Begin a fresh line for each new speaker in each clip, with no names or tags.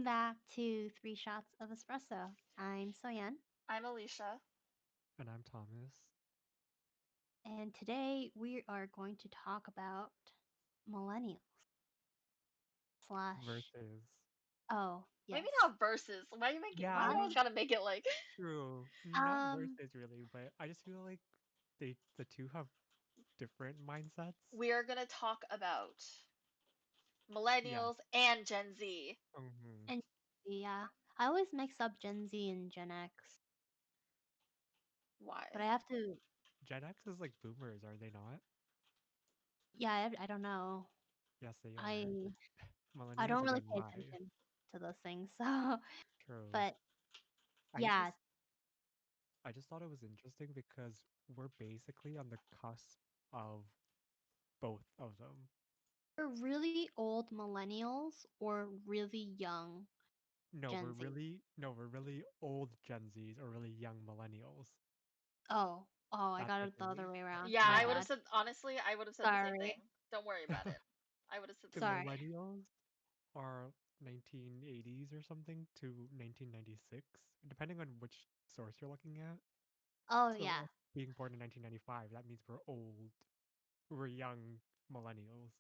back to Three Shots of Espresso. I'm Soyan,
I'm Alicia.
And I'm Thomas.
and today we are going to talk about millennials slash.
Versus.
Oh,
Maybe
yes.
not versus. Why you make it? Why
Yeah,
you always
I
gotta make it like?
true. Not
um
versus really, but I just feel like the two have different mindsets.
We are gonna talk about
Yes.
millennials and Gen Z.
hmm
and yeah, I always mix up Gen Z and Gen X, but
Why?
I have to.
Gen X is like boomers, are they not?
Yeah, I don't know.
Yes, they are.
I I
Millennials
don't
are
really
Gen
pay
Y.
attention to those things. So,
True.
but
I
yeah,
just I just thought it was interesting because we're basically on the cusp of both of them.
we're really old millennials or really young Gen Z.
No, we're really old Gen Zs or really young millennials.
Oh, I
That's
got
the
it the other
thing.
way around.
Yeah,
My
I would
Yeah.
have
bad.
said honestly. I would have said the same
Sorry.
thing. Don't worry about it. I would have said the
The
same
Sorry.
thing.
millennials are 1980s or something to 1996, depending on which source you're looking at.
Oh
So
yeah,
us being born in 1995, that means we're old. We're young millennials.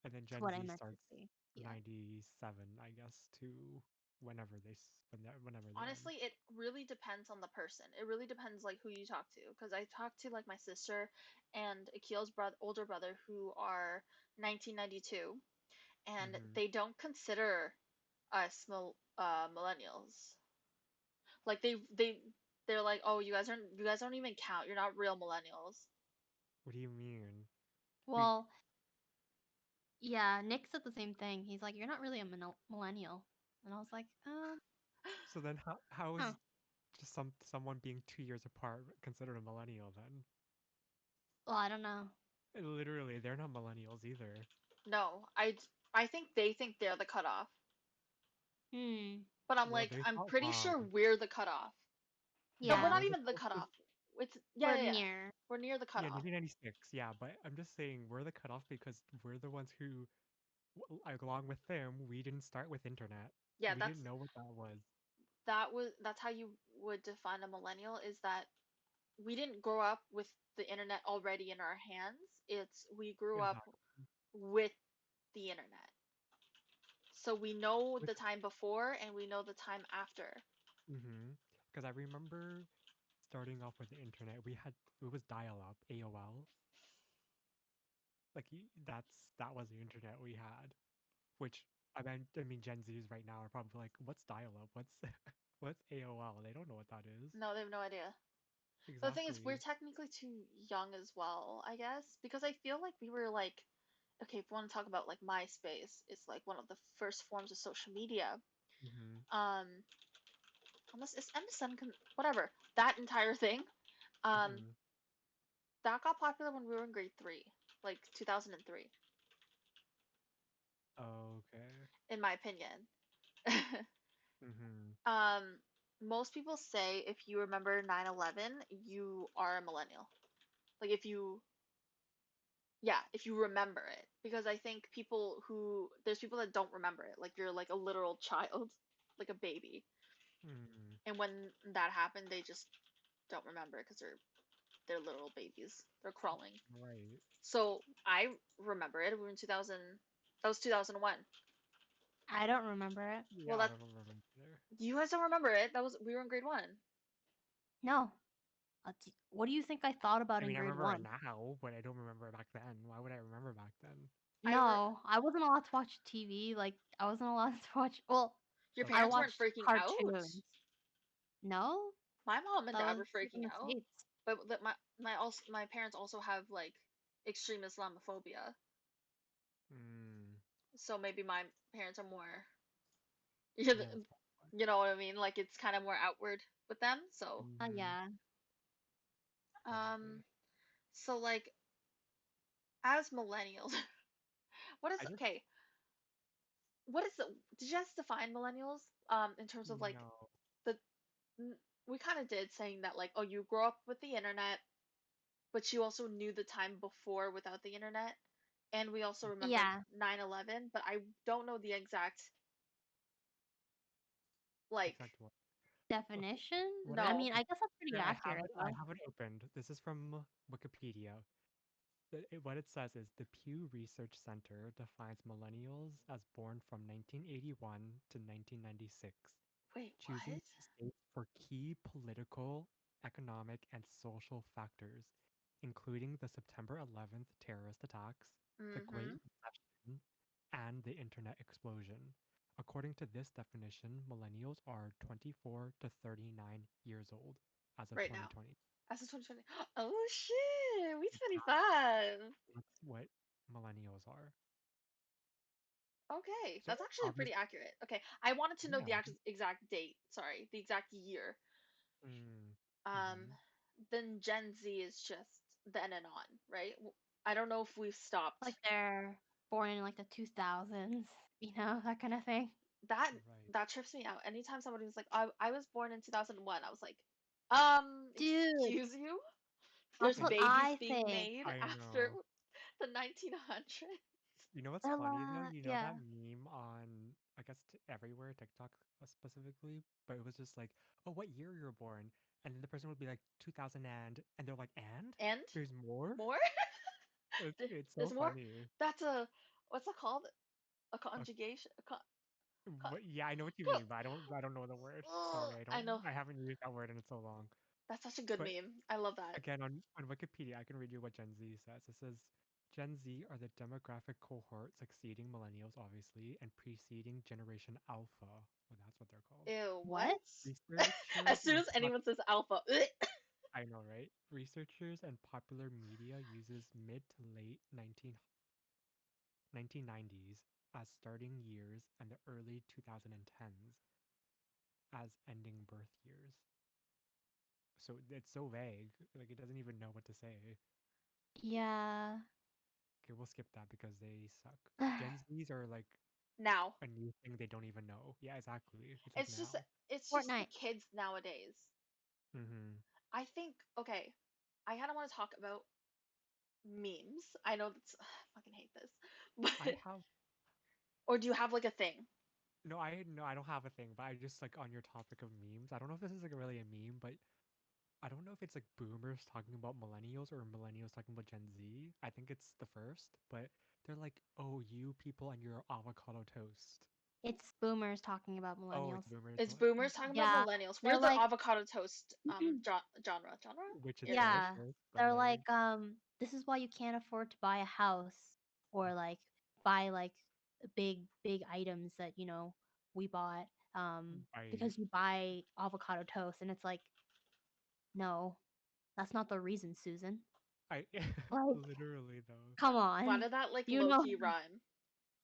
And then
that's
Gen
what I
Z
meant to
starts
say. Yeah.
97, I guess, to whenever they end.
Honestly, it really depends on the person. It really depends like who you talk to. Because I talked to like my sister and Akeel's older brother who are 1992, and
hmm
they don't consider us millennials. Like they're like, oh, you guys don't even count. You're not real millennials.
What do you mean? We
Well, yeah. Nick said the same thing. He's like, "You're not really a millennial," and I was like,
so then how
huh.
is just someone being 2 years apart considered a millennial then?
Well, I don't know.
Literally, they're not millennials either.
No, I think they think they're the cutoff.
Hmm.
But I'm
Well,
like,
they
I'm
thought
pretty
wrong.
sure we're the cutoff. No, we're
No,
Yeah,
not
we're the
even the
closest.
cutoff. It's yeah,
we're
yeah, yeah.
near.
We're near the
Yeah,
cutoff.
1996. Yeah, but I'm just saying we're the cutoff because we're the ones who, along with them, we didn't start with internet.
Yeah,
We didn't know what that was.
that's how you would define a millennial is that we didn't grow up with the internet already in our hands. It's we grew up
Exactly.
with the internet. So we know
With
the time before and we know the time after.
Because I remember starting off with the internet. It was dial-up, AOL. Like that was the internet we had. Which I mean Gen Zs right now are probably like, what's dial-up? What's what's AOL? They don't know what that is.
No, they have no idea. But the thing is, we're
Exactly.
technically too young as well, I guess, because I feel like we were like, okay, if we want to talk about like MySpace, it's like one of the first forms of social media.
hmm
Um, almost it's MSN, whatever, that entire thing. Um,
hmm
that got popular when we were in grade three, like 2003,
Okay.
in my opinion.
hmm
um, most people say if you remember 9/11, you are a millennial. Like if you yeah, if you remember it. Because I think there's people that don't remember it. Like you're like a literal child, like a baby.
hmm
And when that happened, they just don't remember it because they're literal babies. They're crawling.
Right.
So I remember it. We were in 2000. That was 2001.
I don't remember it.
Well,
Yeah, I
that
don't remember either.
you guys don't remember it. That was we were in grade one.
No. What do you think I thought about
I
in
mean, I
grade
remember it
one?
now, but I don't remember it back then. Why would I remember back then?
I re-
No, I wasn't allowed to watch TV. Like I wasn't allowed to watch. Well,
your
I
Okay.
parents weren't
watched
freaking out.
cartoons. No,
My mom and
that
dad
was
were freaking
in the
out,
states.
but my parents also have like extreme Islamophobia.
Mm,
So maybe my parents are more you
yeah, that's probably
know what I mean? Like it's kind of more outward with them. So
Yeah.
um
probably.
so like as millennials, what is
I just
okay? What is the did you guys define millennials in terms of like
no.
the we kind of did saying that like oh you grow up with the internet but you also knew the time before without the internet and we also remember
Yeah.
9/11 but I don't know the exact Like,
Exact what? Okay.
Definition?
What I
I
no.
mean, I guess that's pretty
here
accurate
I
though.
have it opened. This is from Wikipedia. What it says is the Pew Research Center defines millennials as born from 1981 to 1996,
Wait,
choosing
what?
these dates for key political, economic, and social factors, including the September 11th terrorist attacks, the Great
Mm-hmm.
Recession, and the internet explosion. According to this definition, millennials are 24 to 39 years old as of
Right now.
2020.
As of 2020. Oh shit, we
Exactly.
25.
That's what millennials are.
Okay,
So
that's actually pretty
obviously,
accurate. Okay, I wanted to know
yeah.
the exact date. Sorry, the exact year.
Mm,
Um,
hmm.
then Gen Z is just then and on, right? I don't know if we've stopped.
Like they're born in like the 2000s, that kind of thing.
That
Right.
that trips me out. Anytime somebody was like, I was born in 2001, I was like,
Dude,
excuse you?
that's
There's
what
babies
I
being
think.
made
I
after
know.
the 1900s.
You know what's
They're
funny though?
like,
You know
yeah.
that meme on, I guess, everywhere, TikTok specifically, but it was just like, oh, what year you were born? And then the person would be like 2000 and they're like, and?
And
There's more?
more?
It's
There's
so
more?
funny.
That's a, what's it called? A
Uh,
conjugation? Con-
yeah, I know what you
co-
mean, but I don't know the word. Sorry,
I know.
I haven't used that word in so long.
That's such a good
But
meme. I love that.
again, on Wikipedia, I can read you what Gen Z says. It says Gen Z are the demographic cohort succeeding millennials, obviously, and preceding Generation Alpha. Well, that's what they're called.
Ew, what?
What?
Researchers
As soon
and
as anyone says alpha,
I know, right? Researchers and popular media uses mid to late 1990s as starting years and the early 2010s as ending birth years. So it's so vague. Like it doesn't even know what to say.
Yeah.
Okay, we'll skip that because they suck. Gen Zs are like
now.
a new thing they don't even know. Yeah, exactly. It's like
It's just
now.
it's just the
Fortnite.
kids nowadays.
Mm-hmm.
I think okay, I kind of want to talk about memes. I know that's I fucking hate this.
I
But
have
or do you have like a thing?
no, I don't have a thing, but I just like on your topic of memes. I don't know if this is like really a meme, but I don't know if it's like boomers talking about millennials or millennials talking about Gen Z. I think it's the first, but they're like, "Oh, you people and your avocado toast."
It's boomers talking about
Oh,
millennials.
it's boomers,
It's boomers talking about
Yeah.
millennials. We're
They're
the
like,
avocado toast genre
which is
area.
yeah.
delicious, but
They're like,
like,
this is why you can't afford to buy a house or like buy like big items that, we bought
I
because you buy avocado toast and it's like, no, that's not the reason, Susan.
I
Like,
literally though.
come
Why
on.
did that like
You
low
know.
key rhyme?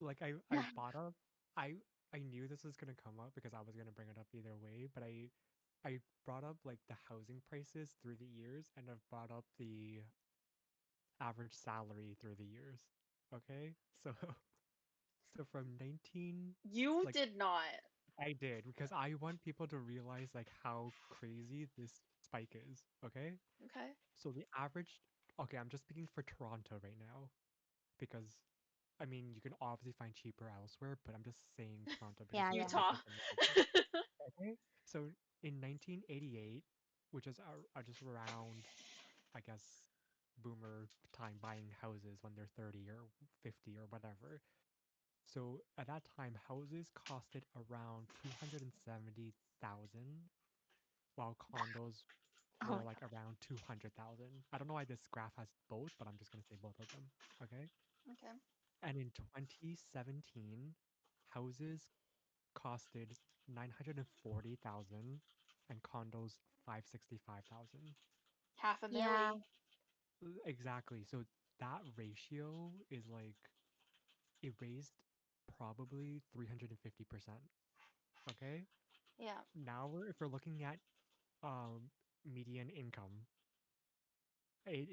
Like I bought up I I knew this was gonna come up because I was gonna bring it up either way, but I brought up like the housing prices through the years and I've brought up the average salary through the years. Okay? So so from 19
You
like
did not.
I did because I want people to realize like how crazy this spike is, okay?
Okay.
So the average okay, I'm just speaking for Toronto right now because I mean, you can obviously find cheaper elsewhere, but I'm just saying Toronto because
Yeah,
it's the
yeah.
Utah.
biggest in the country. Okay. So in 1988, which is just around, I guess, boomer time buying houses when they're 30 or 50 or whatever. So at that time, houses costed around 270,000, while condos
Oh
were
my
like
god.
around 200,000. I don't know why this graph has both, but I'm just gonna say both of them. Okay.
Okay.
And in 2017, houses costed 940,000 and condos 565,000.
Half a
Yeah.
milli.
Exactly. So that ratio is like it raised probably 350%. Okay?
Yeah.
Now if we're looking at median income,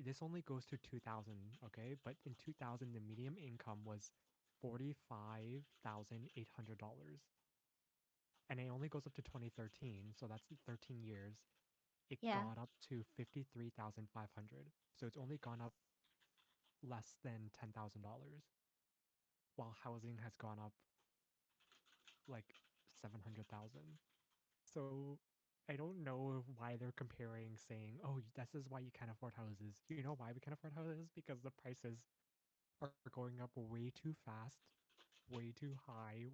this only goes to 2000, okay? But in 2000 the median income was $45,800. And it only goes up to 2013, so that's 13 years. It
Yeah.
got up to 53,500. So it's only gone up less than $10,000, while housing has gone up like 700,000. So I don't know why they're comparing, saying, "Oh, this is why you can't afford houses." You know why we can't afford houses? Because the prices are going up way too fast, way too high.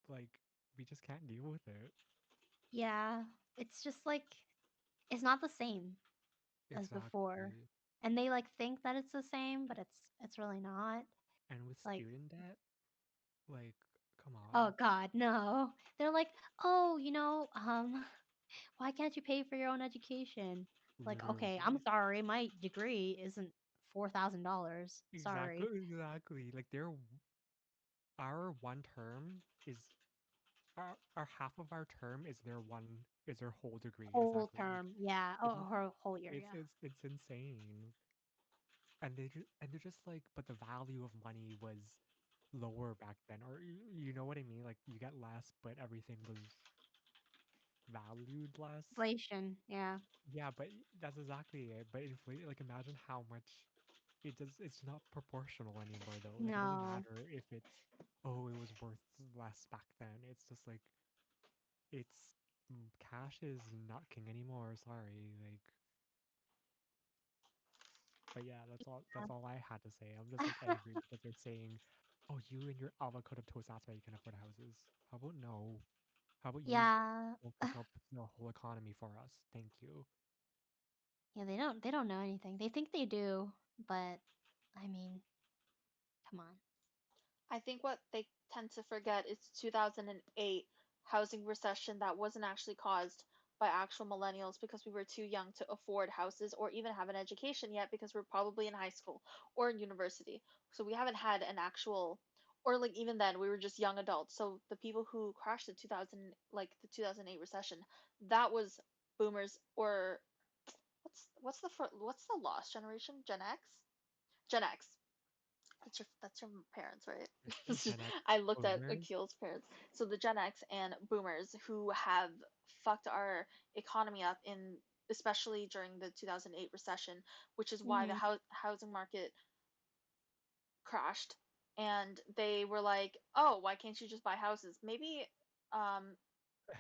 Like we just can't deal with it.
Yeah, it's just like it's not the same as before.
Exactly.
And they like think that it's the same, but it's really not.
And with
Like,
student debt, like, come
oh
on,
god, no. They're like, "Oh, why can't you pay for your own education?" Like, "Okay, I'm
literally.
sorry. My degree isn't $4,000.
Exactly,
Sorry."
exactly. Like our one term is our half of our term is their whole degree.
Whole
Exactly.
term. Yeah.
It's
Oh, her whole year, yeah.
it's insane. And they're just like, but the value of money was lower back then, or you know what I mean? Like you get less, but everything was valued less.
Inflation, yeah.
Yeah, but that's exactly it. But inflate, like imagine how much it's not proportional anymore though. Like it doesn't
No.
matter if it's, oh, it was worth less back then. It's just like it's cash is not king anymore. Sorry, like. But yeah, that's all I had to say. I'm just like angry because they're saying, "Oh, you and your avocado toast, that's why you can afford houses." How about no? How about you
Yeah.
don't fix up the whole economy for us? Thank you.
Yeah, they don't know anything. They think they do, but I mean, come on.
I think what they tend to forget is 2008 housing recession that wasn't actually caused by actual millennials because we were too young to afford houses or even have an education yet because we're probably in high school or in university. So we haven't had an actual, or like even then we were just young adults. So the people who crashed the 2000, like the 2008 recession, that was boomers or what's the lost generation? Gen X? Gen X. That's your parents, right? It's just,
Gen X
I looked at
boomers.
Akeel's parents. So the Gen X and boomers who have fucked our economy up in especially during the 2008 recession, which is why the
Mhm.
housing market crashed. And they were like, "Oh, why can't you just buy houses? Maybe um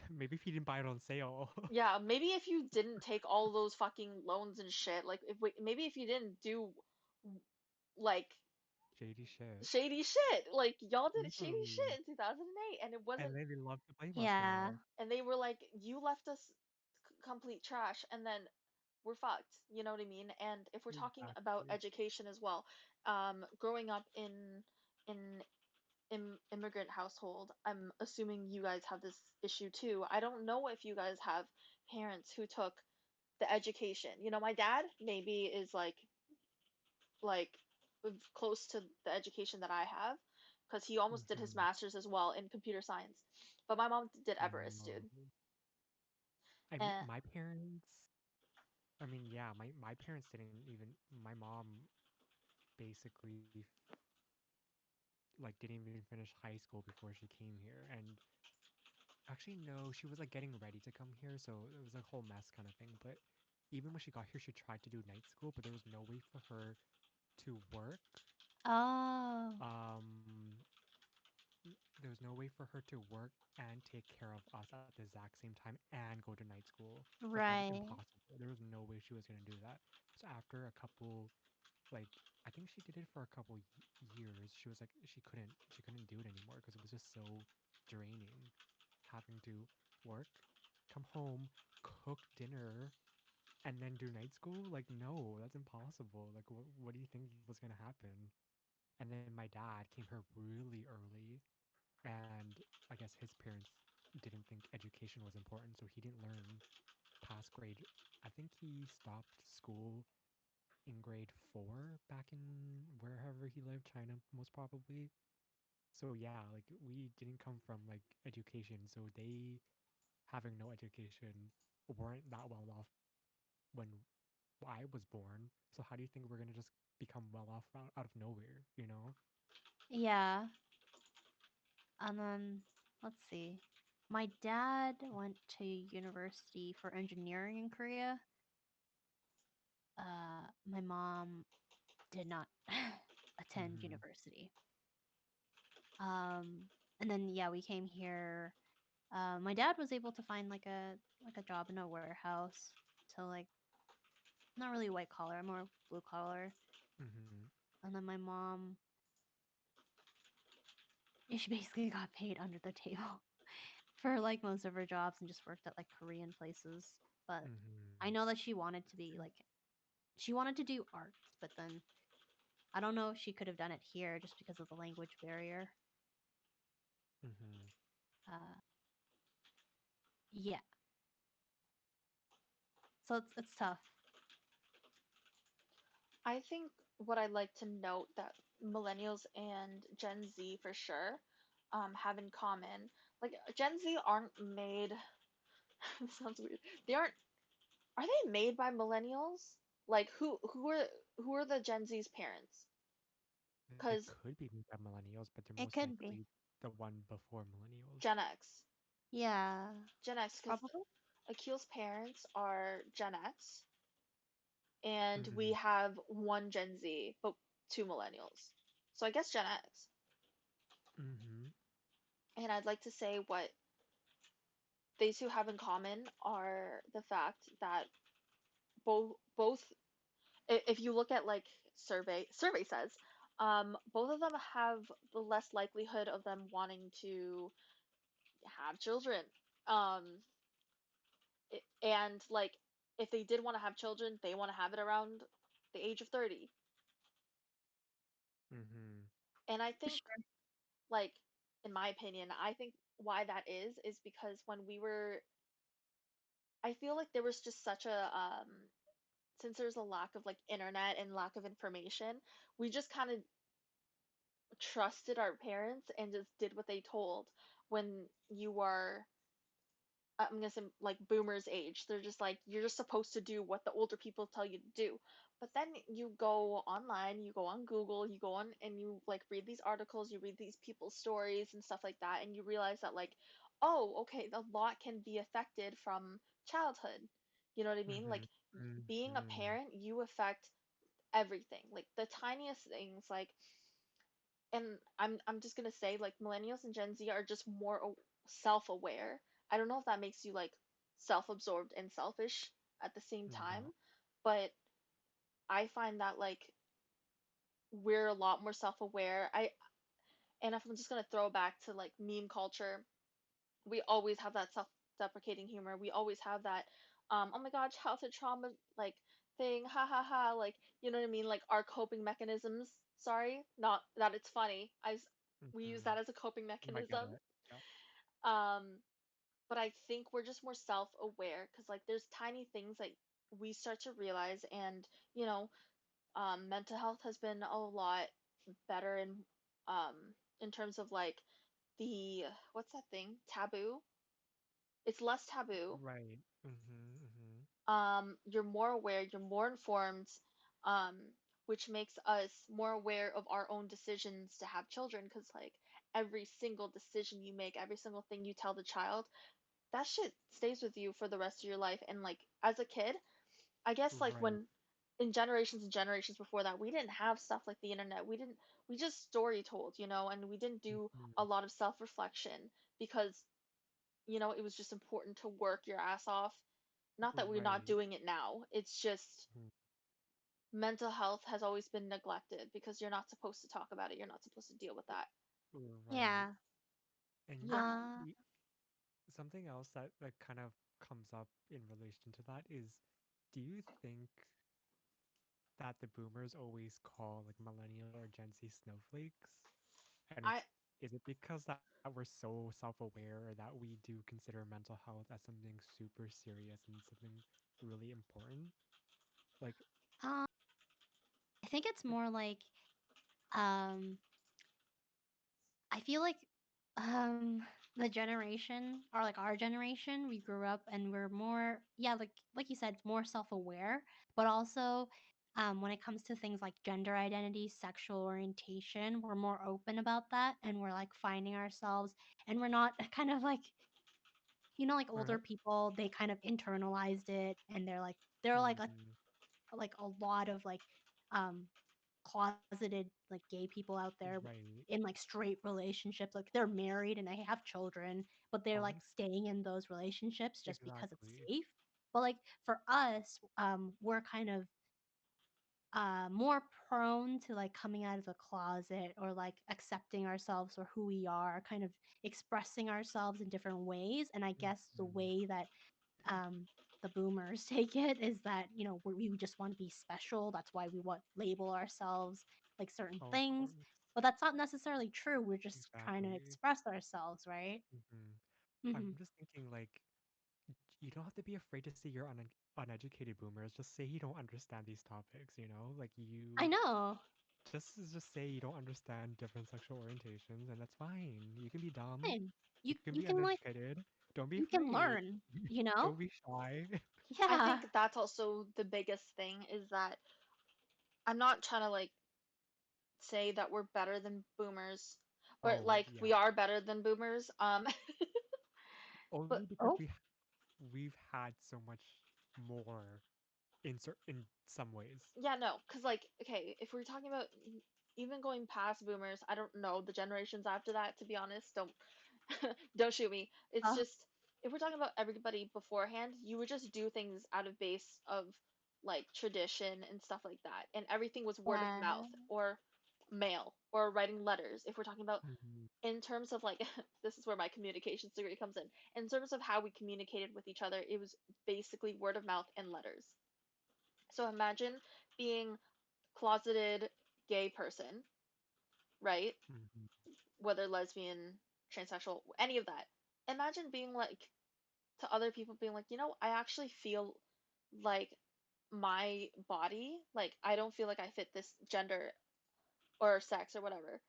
Maybe if you didn't buy it on sale.
yeah, maybe if you didn't take all those fucking loans and shit, like maybe if you didn't do like
Shady shit.
shady shit. Like y'all did shady
Literally.
shit in 2008 and it
And
wasn't
then they love to blame us
Yeah.
now.
and they were like you left us complete trash and then we're fucked. You know what I mean? And if we're talking about
Exactly.
education as well, growing up in immigrant household, I'm assuming you guys have this issue too. I don't know if you guys have parents who took the education. You know, my dad maybe is like close to the education that I have because he almost did his
Hmm.
master's as well in computer science. But my mom did Everest,
No.
dude.
I mean,
And
my parents. I mean, yeah, my parents didn't even. My mom basically like didn't even finish high school before she came here, and actually no, she was like getting ready to come here, so it was a whole mess kind of thing. But even when she got here, she tried to do night school, but there was no way for her to work.
Oh,
Um, there was no way for her to work and take care of us at the exact same time and go to night school. Like that was
right.
impossible. There was no way she was gonna do that. So after a couple, like I think she did it for a couple years, she was like she couldn't do it anymore because it was just so draining having to work, come home, cook dinner, and then do night school. Like no, that's impossible. Like what do you think was gonna happen? And then my dad came here really early, and I guess his parents didn't think education was important, so he didn't learn past grade. I think he stopped school in grade 4 back in wherever he lived, China most probably. So yeah, like we didn't come from like education, so they having no education weren't that well off when I was born. So how do you think we're gonna just become well off out of nowhere, you know?
Yeah. And then let's see. My dad went to university for engineering in Korea. My mom did not attend
Mm-hmm.
university. And then yeah, we came here My dad was able to find like a job in a warehouse, so like not really white collar, more blue collar.
Mm-hmm.
And then my mom, yeah, she basically got paid under the table for like most of her jobs and just worked at like Korean places. But
Mm-hmm.
I know that she wanted to be like she wanted to do arts, but then I don't know if she could have done it here just because of the language barrier.
Mm-hmm.
Uh, yeah, so it's tough.
I think what I'd like to note that millennials and Gen Z for sure have in common, like Gen Z aren't made. This sounds weird. They aren't. Are they made by millennials? Like who are the Gen Z's parents?
They
Because
could be made by millennials, but they're
It
most
could be.
likely the one before millennials.
Gen X,
Yeah,
Gen X, because
probably.
Akeel's parents are Gen X, and we
Mm-hmm.
have one Gen Z, but two millennials. So I guess Gen X.
Mm-hmm.
And I'd like to say what they two have in common are the fact that both if you look at like survey says both of them have the less likelihood of them wanting to have children um and like if they did want to have children they want to have it around the age of 30.
Mm-hmm.
And I
For
think
sure.
like in my opinion I think why that is because when we were I feel like there was just such a since there's a lack of like internet and lack of information, we just kind of trusted our parents and just did what they told. When you are, I'm gonna say like boomers age, they're just like you're just supposed to do what the older people tell you to do. But then you go online, you go on Google, you go on and you like read these articles, you read these people's stories and stuff like that, and you realize that like, oh, okay, a lot can be affected from childhood. You know what I mean? Like
Mm-hmm.
being a
Mm-hmm.
parent, you affect everything. Like the tiniest things, like and I'm just gonna say like millennials and Gen Z are just more self-aware. I don't know if that makes you like self-absorbed and selfish at the same time,
No.
but I find that like we're a lot more self-aware. I and if I'm just gonna throw back to like meme culture, we always have that self-deprecating humor. We always have that oh my god, childhood trauma like thing, ha ha ha, like you know what I mean? Like our coping mechanisms. Sorry, not that it's funny. We use
Mm-hmm.
that as a coping
I get
mechanism.
it. Yeah.
Um, but I think we're just more self-aware because like there's tiny things like we start to realize, and you know, mental health has been a lot better um in terms of like the what's that thing taboo. It's less taboo.
Right. Mm-hmm. Mm-hmm.
You're more aware, you're more informed, um, which makes us more aware of our own decisions to have children. Because, like, every single decision you make, every single thing you tell the child, that shit stays with you for the rest of your life. And, like, as a kid, I guess, like,
Right.
when in generations and generations before that, we didn't have stuff like the internet. We just story told, you know, and we didn't do a
Mm-hmm.
lot of self reflection because, you know, it was just important to work your ass off. Not that we're not
Right.
doing it now. It's just
Mm.
mental health has always been neglected because you're not supposed to talk about it. You're not supposed to deal with that.
Right.
Yeah.
And
Yeah.
Uh,
something else that kind of comes up in relation to that is, do you think that the boomers always call like millennial or Gen Z snowflakes? And
I
is it because that we're so self-aware that we do consider mental health as something super serious and something really important? Like,
um, I think it's more like um I feel like um the generation or like our generation, we grew up and we're more yeah, like you said, more self-aware, but also when it comes to things like gender identity, sexual orientation, we're more open about that and we're like finding ourselves and we're not kind of like like
we're not.
older people, they kind of internalized it and they're like
Mm-hmm.
a lot of like um closeted like gay people out there
Right.
in like straight relationships, like they're married and they have children, but they're like
Oh,
staying in those relationships just because it's
exactly.
safe. But like for us, we're kind of more prone to like coming out of the closet or like accepting ourselves for who we are, kind of expressing ourselves in different ways. And I guess the
Mhm.
way that um, the boomers take it is that, you know, we just want to be special. That's why we want label ourselves like certain
Oh, of
things.
course.
But that's not necessarily true. We're just trying to
Exactly.
express ourselves, right?
Hmm.
Hmm.
I'm just thinking, like, you don't have to be afraid to say you're uneducated boomers. Just say you don't understand these topics, you know? Like,
I
you
know.
just say you don't understand different sexual orientations, and that's fine. You can be dumb.
Fine.
You
You
can be
you can like
uneducated. Don't be
you can
afraid.
learn, you know?
Don't be shy.
I
Yeah.
think that's also the biggest thing is that I'm not trying to like say that we're better than boomers, but
Oh,
like
yeah.
we are better than boomers.
Only
But
because
Oh.
we've had so much more in some ways.
yeah, no, because like, okay, if we're talking about even going past boomers, I don't know the generations after that, to be honest. Don't shoot me. It's
Uh,
just if we're talking about everybody beforehand, you would just do things out of base of like tradition and stuff like that, and everything was word of
yeah.
mouth or mail or writing letters. If we're talking about
Hmm.
in terms of like this is where my communications degree comes in terms of how we communicated with each other, it was basically word of mouth and letters. So imagine being closeted gay person, right?
Hmm.
Whether lesbian, transsexual, any of that. Imagine being like to other people being like, I actually feel like my body, like I don't feel like I fit this gender or sex or whatever.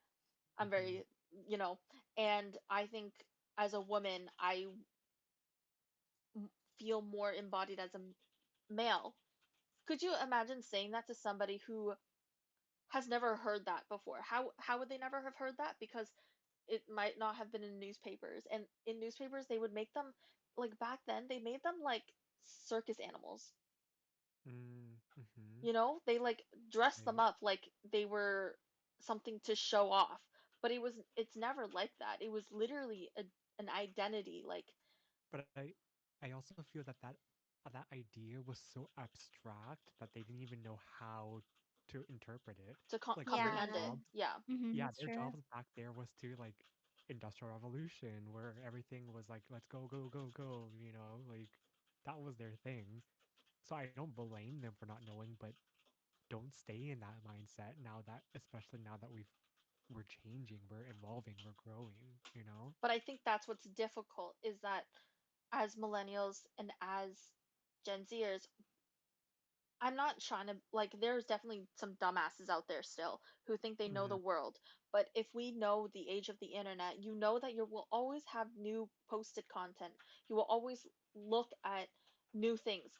I'm
Hmm.
very, you know, and I think as a woman, I feel more embodied as a male. Could you imagine saying that to somebody who has never heard that before? How would they never have heard that? Because it might not have been in newspapers. And in newspapers they would make them like back then they made them like circus animals.
Mm-hmm.
They like dressed them
Right.
up like they were something to show off. But it's never like that. It was literally an identity like
But I also feel that that idea was so abstract that they didn't even know how to interpret it.
to
Like
Yeah.
comprehend it. Yeah.
Mhm,
yeah,
that's
their
true.
jobs back there was to like industrial revolution where everything was like let's go go go go, you know, like that was their thing. So I don't blame them for not knowing, but don't stay in that mindset now that especially now that we're changing, we're evolving, we're growing, you know?
But I think that's what's difficult is that as millennials and as Gen Zers, I'm not trying to like there's definitely some dumbasses out there still who think they know
Hmm.
the world. But if we know the age of the internet, you know that you will always have new posted content. You will always look at new things.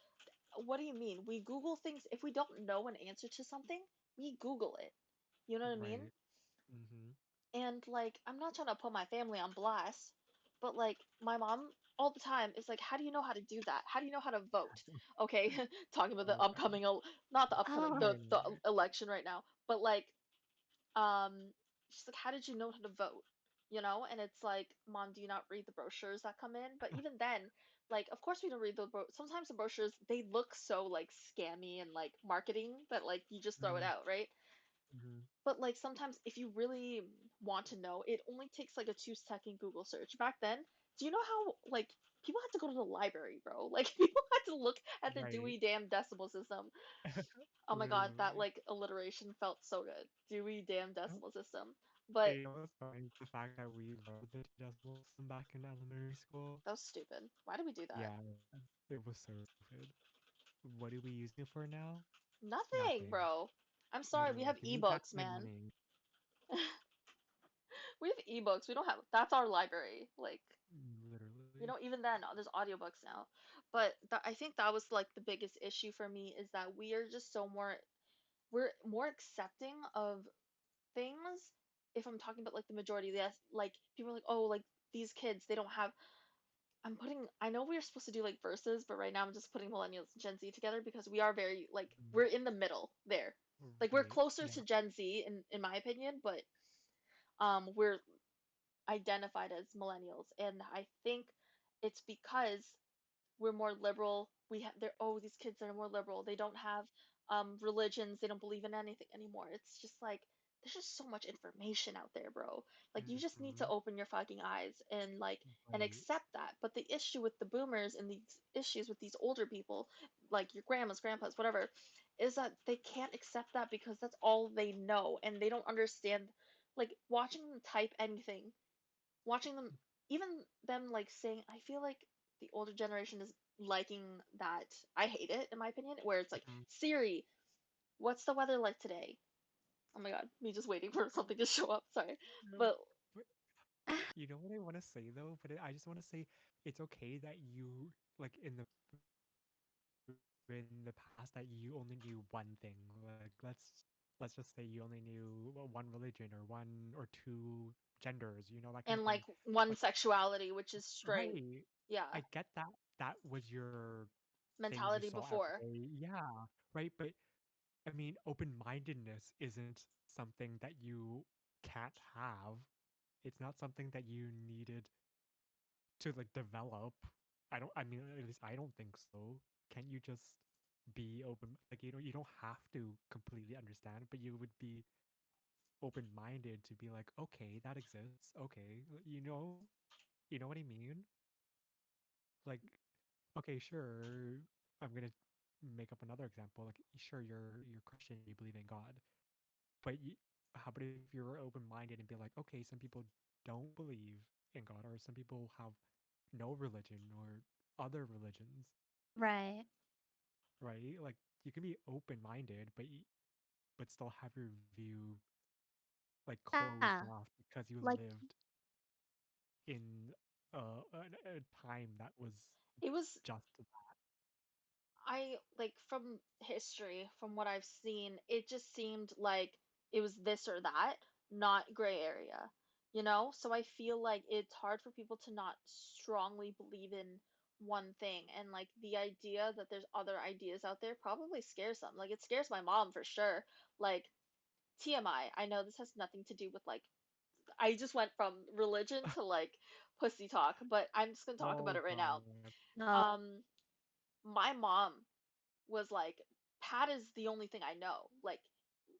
What do you mean? We Google things. If we don't know an answer to something, we Google it. You know what I mean?
Right. Hmm.
And like, I'm not trying to put my family on blast, but like, my mom all the time is like, "How do you know how to do that? How do you know how to vote?" Okay, talking about the
Oh god.
upcoming, not the upcoming,
Oh,
the
I
election right now, but like, she's like, "How did you know how to vote?" And it's like, "Mom, do you not read the brochures that come in?" But even then, like, of course we don't read sometimes the brochures they look so like scammy and like marketing that like you just throw it
mm,
out, right?
mhm.
But like sometimes if you really want to know, it only takes like a 2-second Google search. Back then, do you know how like people had to go to the library, bro? Like people had to look at the
Right.
Dewey Damn Decimal System. Oh my God, that
Literally.
like alliteration felt so good. Dewey Damn
Oh,
Decimal System. But
you know what's funny? The fact that we wrote the two decimal system back in elementary school.
that was stupid. Why did we do that?
Yeah, it was so stupid. What are we using it for now?
Nothing,
Nothing.
bro. I'm sorry, we
Literally.
have
Give me back
ebooks,
my
man.
money.
We have ebooks. We don't have that's our library. Like
Literally.
even then, there's audiobooks now. But I think that was like the biggest issue for me is that we are just we're more accepting of things. If I'm talking about like the majority, yes, like people are like, oh, like these kids, they don't have. I know we are supposed to do like verses, but right now I'm just putting millennials and Gen Z together because we are very like
Mm,
we're in the middle there. Like we're
Right.
closer
Yeah.
to Gen Z in my opinion, but we're identified as millennials, and I think it's because we're more liberal. We have they're oh these kids are more liberal. They don't have religions. They don't believe in anything anymore. It's just like there's just so much information out there, bro. Like you just need to
Hmm.
open your fucking eyes and
Right.
accept that. But the issue with the boomers and these issues with these older people, like your grandmas, grandpas, whatever, is that they can't accept that because that's all they know and they don't understand like watching them type anything, watching them, even them like saying, I feel like the older generation is liking that. I hate it in my opinion, where it's like,
Hmm.
Siri, what's the weather like today? Oh my god, me just waiting for something to show up. Sorry,
No.
but
But you know what I want to say though? I just want to say it's okay that you like in the past that you only knew one thing. Like let's just say you only knew one religion or one or two genders, you know, that kind of
and
thing.
like
Like
one sexuality, which is straight.
right.
Yeah,
I get that that was your things you
mentality
saw every
before.
day. Yeah. Right. But I mean, open-mindedness isn't something that you can't have. It's not something that you needed to like develop. I mean, at least I don't think so. Can't you just be open, like you don't have to completely understand, but you would be open-minded to be like, okay, that exists. Okay, you know what I mean? Like, okay, sure, I'm gonna make up another example. Like, sure, you're Christian, you believe in God, but how about if you're open-minded and be like, okay, some people don't believe in God, or some people have no religion or other religions,
Right.
right? Like you can be open-minded, but still have your view like closed
Yeah.
off because you
Like,
lived in a time that was
It was
just
I like from history, from what I've seen, it just seemed like it was this or that, not gray area, you know? So I feel like it's hard for people to not strongly believe in one thing. And like the idea that there's other ideas out there probably scares them. Like it scares my mom for sure. Like TMI, I know this has nothing to do with like, I just went from religion to like pussy talk, but I'm just gonna talk about
oh
it right now.
god.
no.
Um, my mom was like, pad is the only thing I know. Like,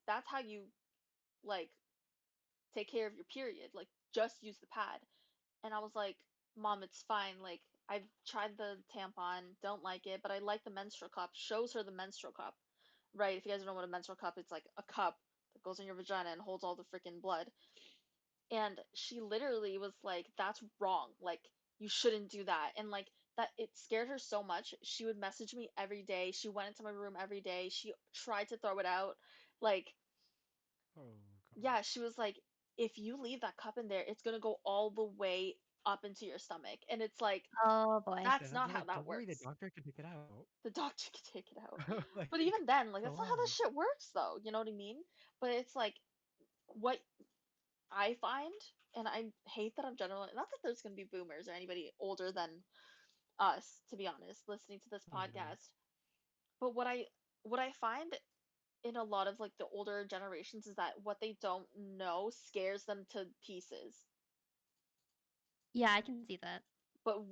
that's how you like take care of your period. Like, just use the pad. And I was like, Mom, it's fine. Like, I've tried the tampon, don't like it, but I like the menstrual cup. Shows her the menstrual cup, right? If you guys don't know what a menstrual cup, it's like a cup that goes in your vagina and holds all the freaking blood. And she literally was like, that's wrong. Like, you shouldn't do that. And like, that it scared her so much. She would message me every day. She went into my room every day. She tried to throw it out. Like,
Oh god.
yeah, she was like, if you leave that cup in there, it's gonna go all the way up into your stomach. And it's like,
Oh boy.
that's
Then I'd
not
be
how
like,
that
don't worry, the
works.
doctor can take it out.
The doctor can take it out.
Like,
But even then, like, that's not how that
relax.
shit works, though. You know what I mean? But it's like, what I find, and I hate that I'm general, not that there's gonna be boomers or anybody older than us, to be honest, listening to this
Hmm.
podcast. But what I find in a lot of like the older generations is that what they don't know scares them to pieces.
Yeah, I can see that.
But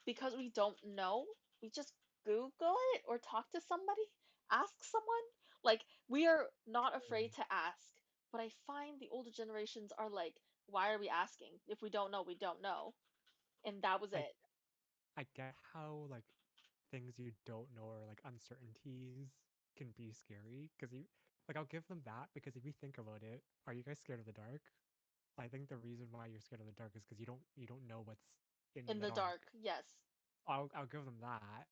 because we don't know, we just Google it or talk to somebody, ask someone. Like we are not afraid
Right.
to ask. But I find the older generations are like, why are we asking? If we don't know, we don't know. And that was
I
it.
I get how like things you don't know or like uncertainties can be scary because you like I'll give them that because if you think about it, are you guys scared of the dark? I think the reason why you're scared of the dark is because you don't know what's in
In
the
the
dark.
dark, yes.
I'll give them that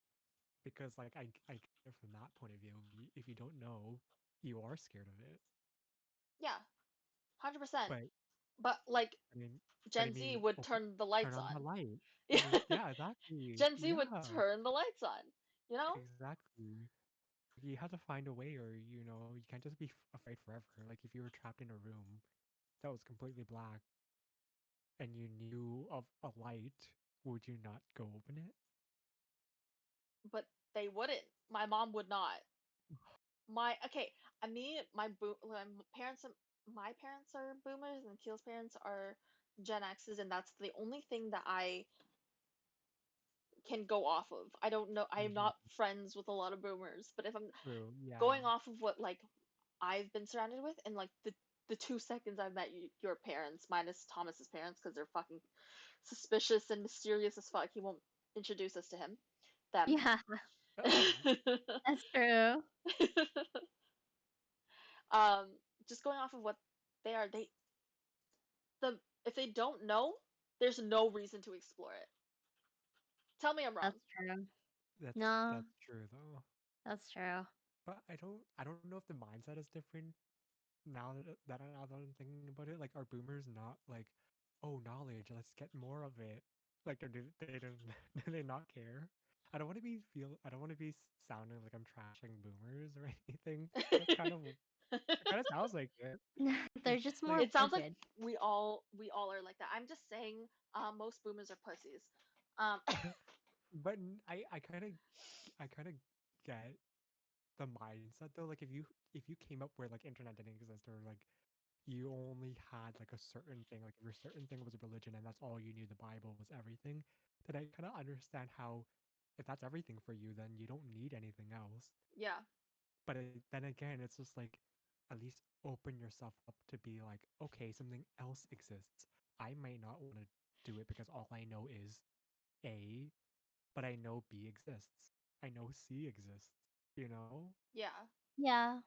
because like I get it from that point of view. If you don't know, you are scared of it.
Yeah, 100%.
But
But like
I mean, but I
Gen Z
mean,
would
open,
turn the
turn
lights
on the
on.
light. I mean, yeah, exactly.
Gen Z would
Yeah,
turn the lights on, you know?
exactly. You have to find a way, or you can't just be afraid forever. Like if you were trapped in a room that was completely black and you knew of a light, would you not go open it?
But they wouldn't. My mom would not. okay, my parents are boomers and Keel's parents are Gen X's, and that's the only thing that I can go off of. I don't know, I'm
Hmm.
not friends with a lot of boomers, but if I'm
True. Yeah.
going off of what like I've been surrounded with, and like the 2 seconds I've met your parents, minus Thomas's parents, because they're fucking suspicious and mysterious as fuck. He won't introduce us to them.
Yeah,
Oh.
that's true.
um, just going off of what they are, if they don't know, there's no reason to explore it. Tell me I'm wrong.
That's true.
That's
No,
true though.
that's true.
But I don't know if the mindset is different now that I'm thinking about it. Like, are boomers not like, oh, knowledge, let's get more of it? Like, or do they don't do they not care? I don't want to be sounding like I'm trashing boomers or anything. That's kind of it kind of sounds like it.
They're just more
Like,
It sounds like
wicked.
we all are like that. I'm just saying, most boomers are pussies. Um,
but I kind of get the mindset though. Like, if you came up where like internet didn't exist, or like you only had like a certain thing, like if your certain thing was a religion and that's all you knew, the Bible was everything, then I kind of understand how, if that's everything for you, then you don't need anything else.
yeah,
But then again, it's just like, at least open yourself up to be like, okay, something else exists. I might not want to do it because all I know is A, but I know B exists. I know C exists, you know?
yeah.
Yeah.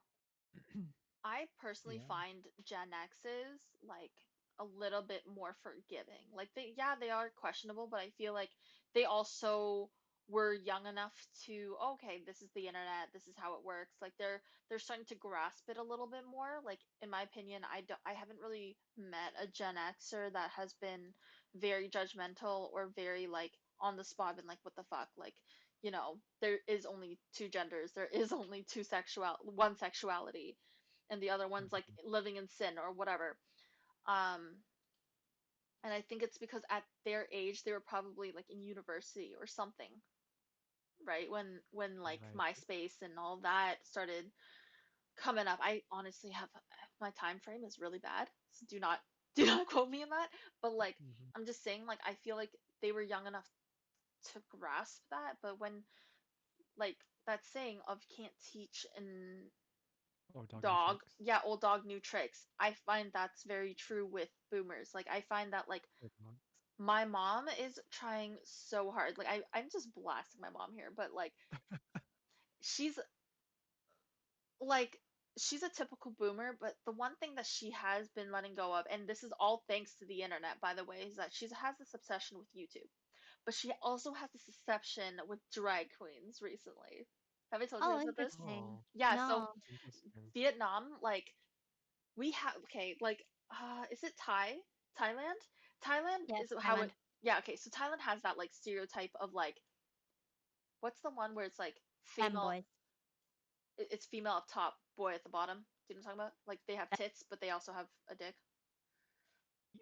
I personally
Yeah.
find Gen X's like a little bit more forgiving. Like they are questionable, but I feel like they also were young enough to, okay, this is the internet, this is how it works. Like they're starting to grasp it a little bit more. Like in my opinion, I haven't really met a Gen Xer that has been very judgmental or very like on the spot and like what the fuck, like there is only two genders, there is only one sexuality, and the other one's like
Mhm.
living in sin or whatever. Um, and I think it's because at their age they were probably like in university or something, right? When like
Right.
MySpace and all that started coming up. I honestly have my time frame is really bad, so do not quote me on that. But like
Hmm.
I'm just saying, like I feel like they were young enough to grasp that, but when like that saying of can't teach an
Oh, dog new
dog,
tricks.
yeah, old dog new tricks. I find that's very true with boomers. Like I find that like
Good one.
my mom is trying so hard. Like I'm just blasting my mom here, but she's like she's a typical boomer, but the one thing that she has been letting go of, and this is all thanks to the internet, by the way, is that she has this obsession with YouTube. But she also has this obsession with drag queens recently. Have I told you
Oh,
guys about this?
interesting.
Oh,
Yeah, so
No.
interesting.
Vietnam, like we have okay, like is it Thailand? Thailand
Yes,
is how it
Thailand.
yeah, okay, so Thailand has that like stereotype of like what's the one where it's like female
Femboys.
it's female up top, boy at the bottom. Do you know what I'm talking about? Like they have tits, but they also have a dick.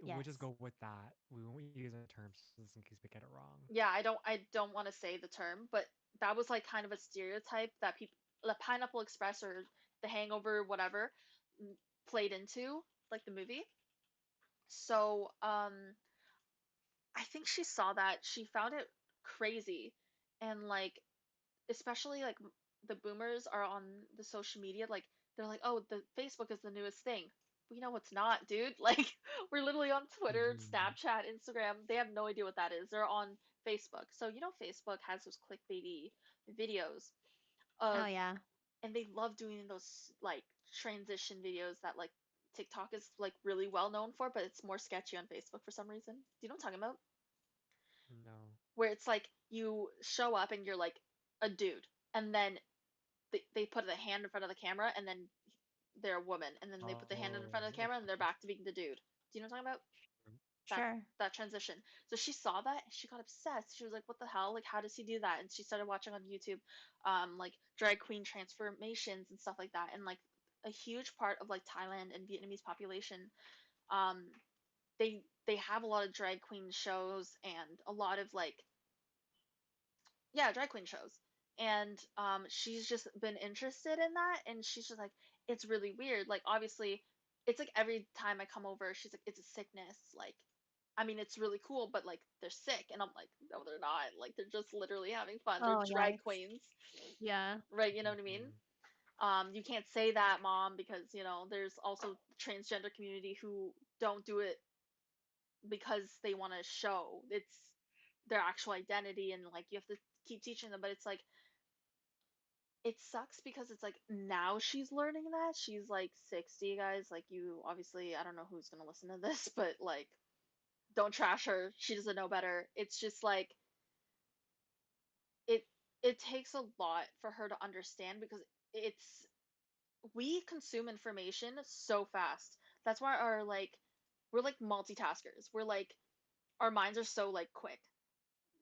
We'll just
Yes.
go with that. We won't use any terms just in case we get it wrong.
Yeah, I don't want to say the term, but that was like kind of a stereotype that people the Pineapple Express or The Hangover, whatever, played into like the movie. So I think she saw that. She found it crazy. And like especially like the boomers are on the social media like they're like, "Oh, the Facebook is the newest thing." We know it's not, dude. Like we're literally on Twitter,
Hmm.
Snapchat, Instagram. They have no idea what that is. They're on Facebook. So, Facebook has those clickbaity videos
Oh
of
yeah.
and they love doing those like transition videos that like TikTok is like really well known for, but it's more sketchy on Facebook for some reason. Do you know what I'm talking about?
No.
Where it's like you show up and you're like a dude, and then they put a hand in front of the camera, and then they're a woman, and then they put the hand in
Oh,
front of the camera, and they're
okay.
back to being the dude. Do you know what I'm talking about?
Sure.
That
Sure.
that transition. So she saw that and she got obsessed. She was like, "What the hell? Like, how does he do that?" And she started watching on YouTube, like drag queen transformations and stuff like that. And like a huge part of like Thailand and Vietnamese population, um, they have a lot of drag queen shows and a lot of like yeah, drag queen shows. and she's just been interested in that, and she's just like, it's really weird. Like, obviously, it's like every time I come over, she's like, it's a sickness. Like, I mean, it's really cool, but like they're sick, and I'm like, no, they're not. Like, they're just literally having fun. They're
Oh,
drag
yikes.
queens,
Yeah.
right? You know what I mean?
Mhm.
You can't say that, mom, because there's also the transgender community who don't do it because they want to show it's their actual identity, and like you have to keep teaching them. But it's like, it sucks because it's like now she's learning that she's like 60, guys. Like, you obviously, I don't know who's gonna listen to this, but like, don't trash her. She doesn't know better. It's just like, it it takes a lot for her to understand, because it's we consume information so fast. That's why we're like multitaskers. We're like, our minds are so like quick.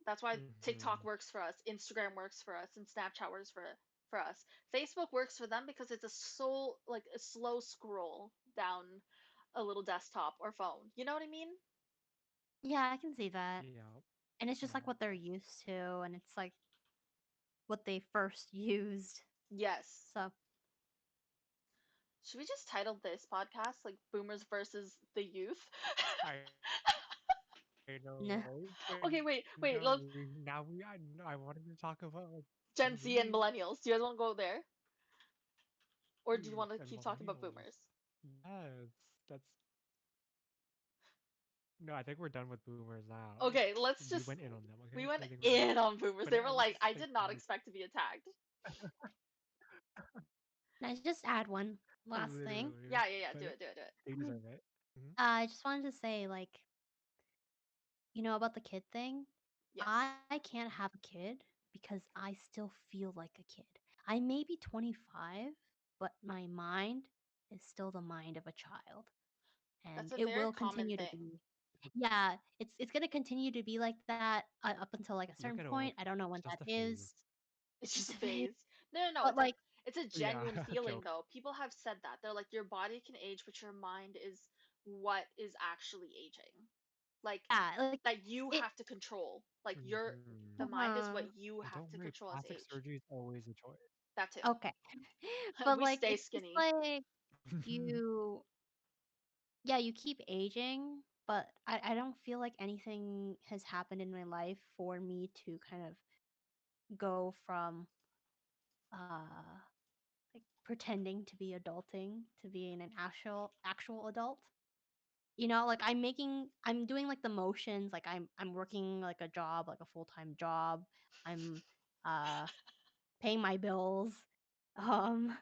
That's why TikTok
Mhm.
works for us, Instagram works for us, and Snapchat works for us. Facebook works for them because it's a slow scroll down a little desktop or phone. You know what I mean?
Yeah, I can see that.
Yeah.
And it's just like what
Mhm.
they're used to, and it's like what they first used.
Yes.
So,
Should we just title this podcast like Boomers versus the Youth?
I know.
nah.
Okay,
No,
wait. Let's
I wanted to talk about like
Gen Z and
me.
Millennials. Do you guys want to go there, or do you
Youth
want to
and
keep talking about
millennials.
Boomers?
Yes, that's no. I think we're done with boomers now.
Okay, let's
We
just
went in on them. Okay,
we
I
went
think we're.
in on Boomers.
But
They were
let's
like, I
like
did not expect to be attacked.
Now, just add one last thing.
literally.
Yeah.
But
Do it, do it, do it.
they deserve it. Hmm.
I just wanted to say, like, about the kid thing.
Yes,
I can't have a kid because I still feel like a kid. I may be 25, but my mind is still the mind of a child, and
that's a
it
very
will
common
continue to
thing.
be. Yeah, it's gonna continue to be like that up until like a
You'll
certain
get
point.
over.
I don't know when
It's
that
just a
is.
phase.
It's
It's
just
just
a
a phase,
phase. No, no, no.
but
It's a
like,
it's a
Yeah,
genuine feeling
joke.
though. People have said that. They're like, your body can age, but your mind is what is actually aging. Like,
yeah, like
that you
it.
have to control. Like,
Hmm.
the mind is what
Uh,
you
And
have
don't
to
worry,
control as
plastic
age.
surgery is always a choice.
That too.
okay, but
We
like
stay
it's just
skinny.
like you yeah, you keep aging, but I don't feel like anything has happened in my life for me to kind of go from like pretending to be adulting to being an actual adult. Like I'm doing like the motions, like I'm working like a job, like a full-time job. I'm uh paying my bills. Um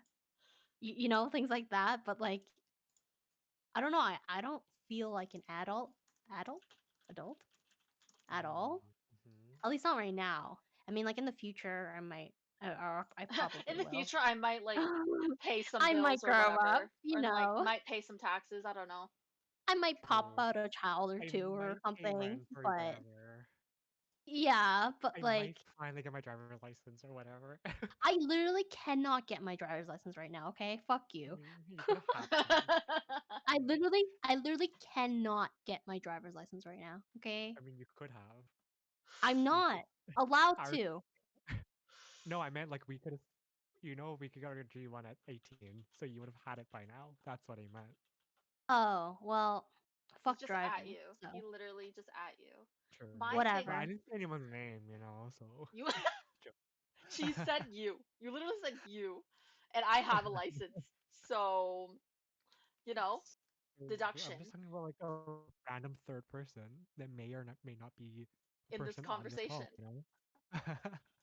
things like that, but like I don't know, I don't feel like an adult adult at all.
Mm-hmm.
At least not right now. I mean, like in the future, I might, or I
In
probably
the
will.
future, I might like pay some
I might
bills or
grow up,
whatever, or like might pay some taxes. I don't know.
I might pop
True.
out a child or
I
two or
might pay
something,
rent for
but
whatever.
yeah, but
I
like,
might finally get my driver's license or whatever.
I literally cannot get my driver's license right now. Okay, fuck
I
you.
mean, you could have had to.
I literally cannot get my driver's license right now. Okay,
I mean, you could have.
I'm
You could.
not allowed
Our
to.
no, I meant like we could have. We could go to G1 at 18, so you would have had it by now. That's what I meant.
Oh well,
He's
fuck
just at
driving.
you. He
So
literally just at you.
True.
My thing,
But I
whatever.
didn't say anyone's name, so.
you
Joke.
she said you. You literally said you, and I have a license. So, you know,
So, I'm
deduction
just talking about like a random third person that may not be a
in
person
this
on this call,
conversation.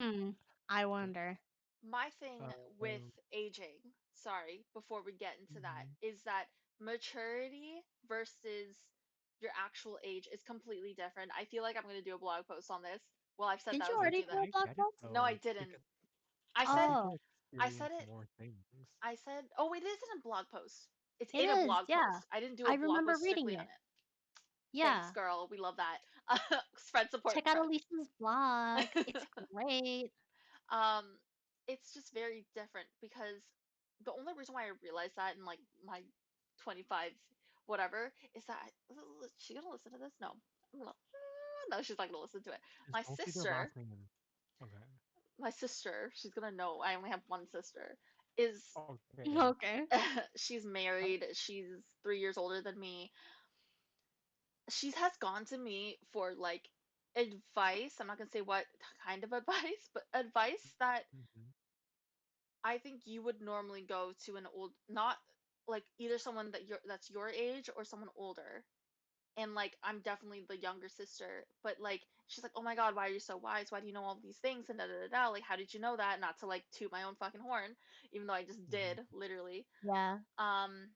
Hmm. I
Yeah.
wonder.
My thing with
Um,
aging, sorry, before we get into that,
mhm.
is that maturity versus your actual age is completely different. I feel like I'm going to do a blog post on this. Well, I've said that
Didn't
I
you
was going to
already
do
do
that.
a
I
blog
get it
post?
No, I
though,
didn't.
because
I
some
said,
Oh,
people
I said
experience
it.
more things.
I said, oh, wait, it isn't a blog post. It's
it
in a
is.
blog
Yeah.
post. I didn't do
I
a blog
remember
post
reading
strictly on
it.
it. Thanks,
Yeah.
girl. We love that. Spread support,
Check out
friends.
Elisa's blog. It's great.
um, it's just very different because the only reason why I realized that in like my 25 whatever is that she gonna listen to this? No, I'm gonna, no, she's not gonna listen to it.
Just
My
don't say their
sister,
last name. Okay.
my sister, she's gonna know I only have one sister, is
Okay.
Okay.
she's
I,
married, she's 3 years older than me. She has gone to me for like advice. I'm not gonna say what kind of advice, but advice that
mhm.
I think you would normally go to an old, not like either someone that's your age or someone older. And like I'm definitely the younger sister, but like she's like, "Oh my God, why are you so wise? Why do you know all these things?" And da da da da. Like, how did you know that? Not to like toot my own fucking horn, even though I just did,
Mhm.
literally.
Yeah.
Um,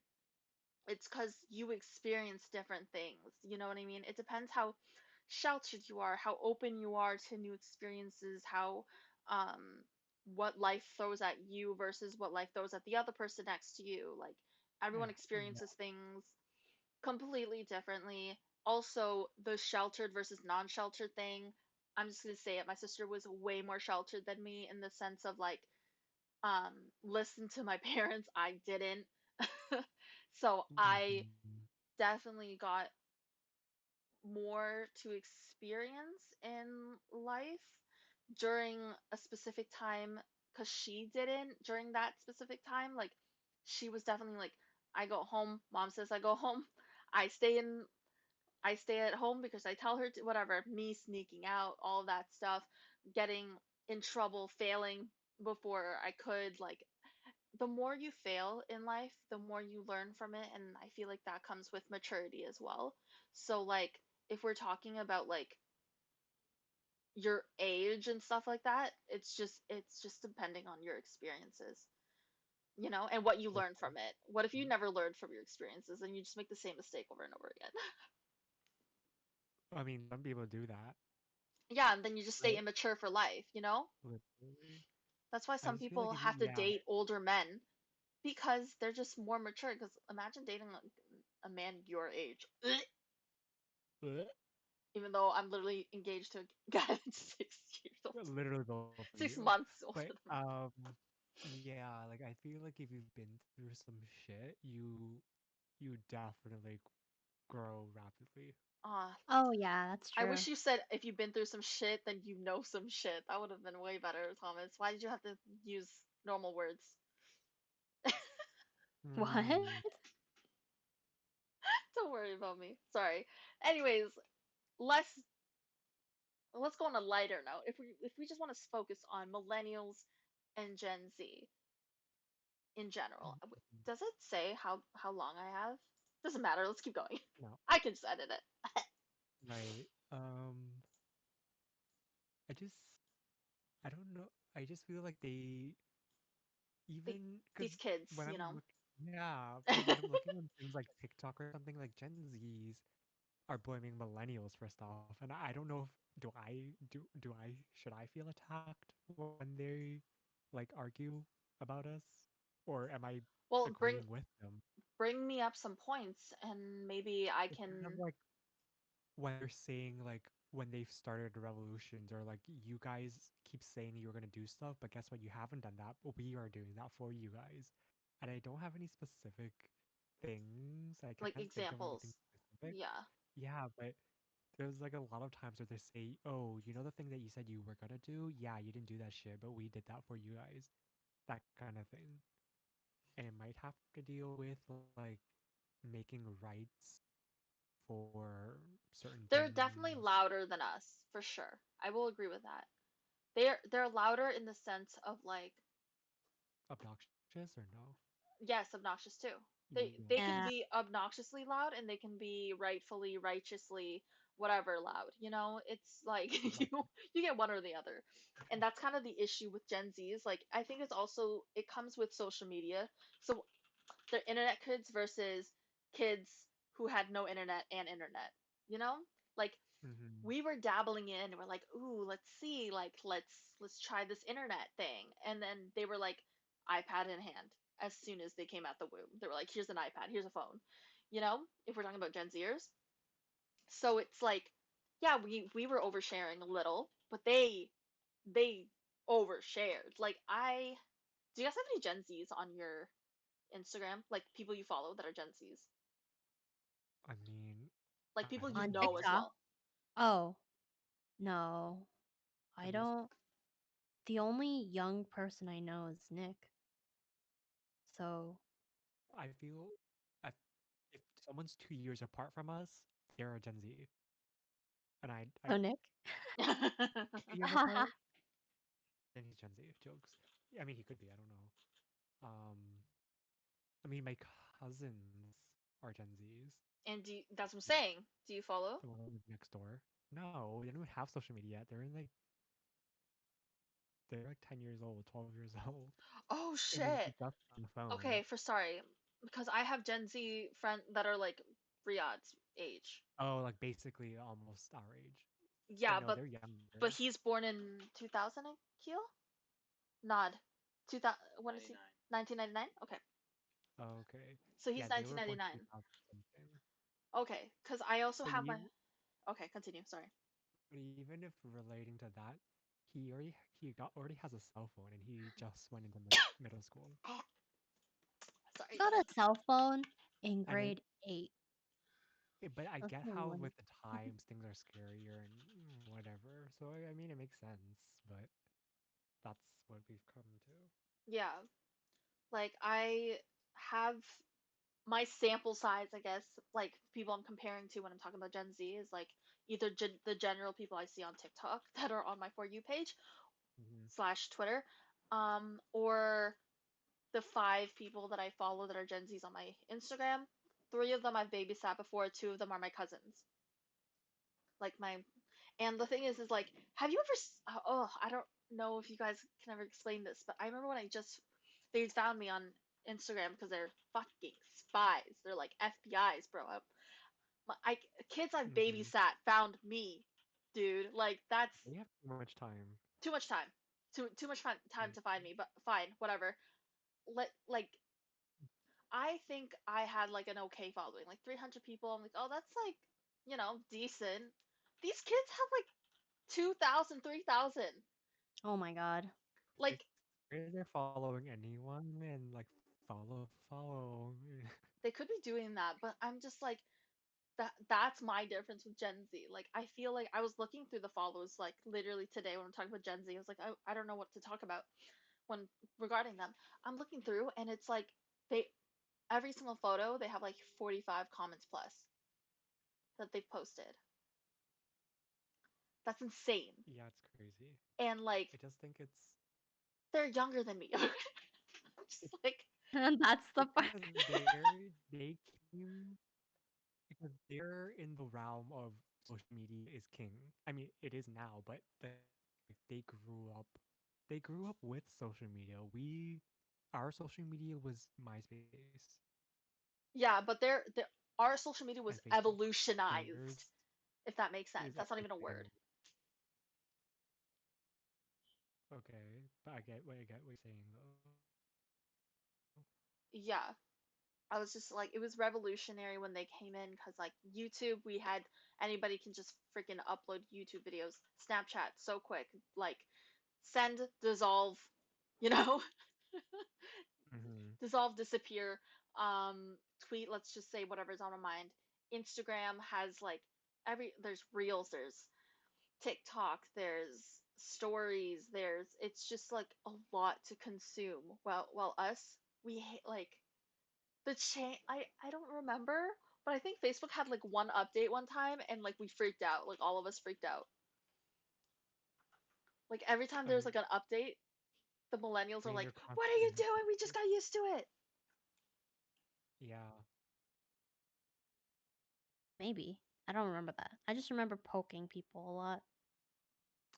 it's because you experience different things. You know what I mean? It depends how sheltered you are, how open you are to new experiences, how what life throws at you versus what life throws at the other person next to you. Like everyone
Yeah.
experiences things completely differently. Also, the sheltered versus non-sheltered thing. I'm just gonna say it. My sister was way more sheltered than me in the sense of like um listen to my parents. I didn't. So I
Mhm.
definitely got more to experience in life during a specific time because she didn't during that specific time. Like, she was definitely like, I go home, mom says I go home. I stay in, I stay at home because I tell her to, whatever, me sneaking out, all that stuff, getting in trouble, failing before I could. Like, the more you fail in life, the more you learn from it, and I feel like that comes with maturity as well. So like if we're talking about like your age and stuff like that, it's just depending on your experiences, and what you learn
Okay.
from it. What if you never learned from your experiences and you just make the same mistake over and over again?
I mean, some people do that,
Yeah, and then you just stay
but
immature for life.
literally,
That's why
I
some
just feel like
people
if you,
have to
yeah,
date older men because they're just more mature. Because imagine dating a man your age.
bleh,
Even though I'm literally engaged to a guy that's 6 years old,
literally both of you.
6 months older
But
than me.
yeah, like I feel like if you've been through some shit, you definitely grow rapidly.
Ah,
Oh yeah, that's
I
true.
wish you said if you've been through some shit, then you know some shit. That would have been way better, Thomas. Why did you have to use normal words?
What?
Hmm.
Don't worry about me. Sorry. Anyways, let's let's go on a lighter note. If we just want to focus on millennials and Gen Z in general, does it say how long I have? Doesn't matter. Let's keep going.
No,
I can just edit it.
right. I just, I don't know. I just feel like they
The,
even because
these kids,
when
you
I'm
know.
look, yeah, because when I'm looking on things like TikTok or something, like Gen Zs are blaming millennials for stuff, and I don't know if do I should I feel attacked when they like argue about us, or am I
Well,
agreeing with them?
bring me up some points and maybe I
It's kind of
can.
like when they're saying like when they've started revolutions or like you guys keep saying you're gonna do stuff, but guess what? You haven't done that, but we are doing that for you guys. And I don't have any specific things. I
Like
can't think of anything
examples.
specific.
Yeah.
Yeah, but there's like a lot of times where they say, "Oh, you know the thing that you said you were gonna do? Yeah, you didn't do that shit, but we did that for you guys." That kind of thing. And it might have to deal with like making rights for certain
They're definitely
things.
louder than us, for sure. I will agree with that. They're louder in the sense of like,
Obnoxious or no?
yes, obnoxious too. They
Yeah.
can
Yeah.
be obnoxiously loud and they can be rightfully, righteously, whatever loud. It's like
Right.
you get one or the other. And that's kind of the issue with Gen Zs. Like I think it's also it comes with social media. So they're internet kids versus kids who had no internet and internet. You know? Like
Mm-hmm.
we were dabbling in and we're like, ooh, let's see, like let's try this internet thing. And then they were like iPad in hand as soon as they came out the womb. They were like, here's an iPad, here's a phone. If we're talking about Gen Zers. So it's like, yeah, we were oversharing a little, but they overshared. Like I do you guys have any Gen Zs on your Instagram? Like people you follow that are Gen Zs?
I mean,
Like
I
people you
On
don't.
know as
TikTok?
well.
Oh, no. I
I'm just
don't. The only young person I know is Nick. So,
I feel if if someone's 2 years apart from us, they're a Gen Z, and I
so Nick.
2 years apart, then he's Gen Z. Jokes. I mean, he could be. I don't know. I mean, my cousins are Gen Zs.
And that's what I'm saying. Do you follow?
The one who lives next door. No, they don't even have social media yet. They're like 10 years old, 12 years old,
Oh
and they
shit.
just on the phone.
Okay, for sorry, because I have Gen Z friends that are like Riyadh's age.
Oh, like basically almost our age. But
Yeah,
no, they're younger.
but he's born in 2000, Akeel? Nod. 2000, when is he? 1999? Okay.
Okay.
So
Yeah,
he's
they were born
1999.
2000 something.
Okay, because I also
But
have my.
even
Okay, continue. Sorry.
but even if relating to that, he already has a cell phone and he just went into middle school.
I
Sorry,
got
guys.
a cell phone in
And it,
grade 8.
but I
That's
get
so
how
late.
with the times things are scarier and whatever. So I mean it makes sense, but that's what we've come to.
Yeah, like I have my sample size, I guess, like people I'm comparing to when I'm talking about Gen Z is like either the general people I see on TikTok that are on my For You page
Hmm.
slash Twitter, or the five people that I follow that are Gen Zs on my Instagram. Three of them I've babysat before. Two of them are my cousins. Like my, and the thing is like, have you ever? Oh, I don't know if you guys can ever explain this, but I remember when they found me on Instagram because they're fucking spies. They're like FBI's, bro. I kids I've
Hmm.
babysat found me, dude. Like that's
They have too much time.
too much time. Too much time
Mm.
to find me, but fine, whatever. Like I think I had like an okay following, like 300 people. I'm like, oh, that's like, decent. These kids have like 2,000, 3,000.
Oh my god.
They
Like
they're following anyone and like follow.
they could be doing that, but I'm just like that's my difference with Gen Z. Like I feel like I was looking through the follows like literally today when I'm talking about Gen Z. I was like, I don't know what to talk about when regarding them. I'm looking through and it's like they every single photo they have like 45 comments plus that they've posted. That's insane.
Yeah, it's crazy.
And like
I just think
they're younger than me. I'm just
it's
like
That's the part.
because they came because they're in the realm of social media is king. I mean, it is now, but like they grew up with social media. Our social media was MySpace
yeah, but our social media
and
was
Facebook. Theirs
evolutionized, if that makes sense.
is
That's not even a word.
everything. Okay, but I get what you're saying though.
Yeah. I was just like, it was revolutionary when they came in because, like, YouTube, we had anybody can just freaking upload YouTube videos. Snapchat, so quick. Like, send, dissolve, you know,
Hmm.
dissolve, disappear. Tweet, let's just say whatever's on our mind. Instagram has, like, there's reels, there's TikTok, there's stories, it's just like a lot to consume. Well, us, we hate, like, the change I don't remember, but I think Facebook had like one update one time and like we freaked out. Like all of us freaked out. Like every time
I
there's like an update, the millennials are
mean,
like,
they're
"What are you
constantly
doing? We just got used to it."
yeah.
Maybe. I don't remember that. I just remember poking people a lot.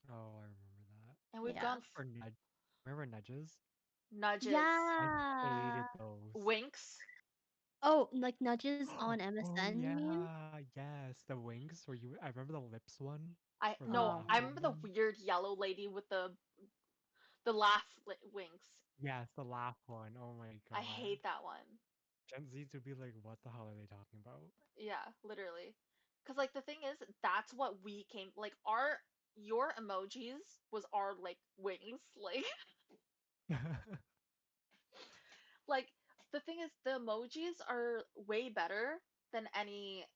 Oh, I remember that.
And we've
Yeah.
gone
Or nudge. Remember nudges?
nudges,
I
Yeah.
hated those.
winks.
Oh, like nudges on
Oh
MSN, you mean?
yeah, yes, the wings where you. I remember the lips one
I
or the
no,
Oh
laughing
I
man.
remember the
one.
weird yellow lady with the laugh winks.
Yes, the laugh one. Oh my
I
god.
hate that one.
Gen Zs would be like, what the hell are they talking about?
Yeah, literally. Cause like the thing is, that's what we came like our your emojis was our like wings. Like the thing is the emojis are way better than any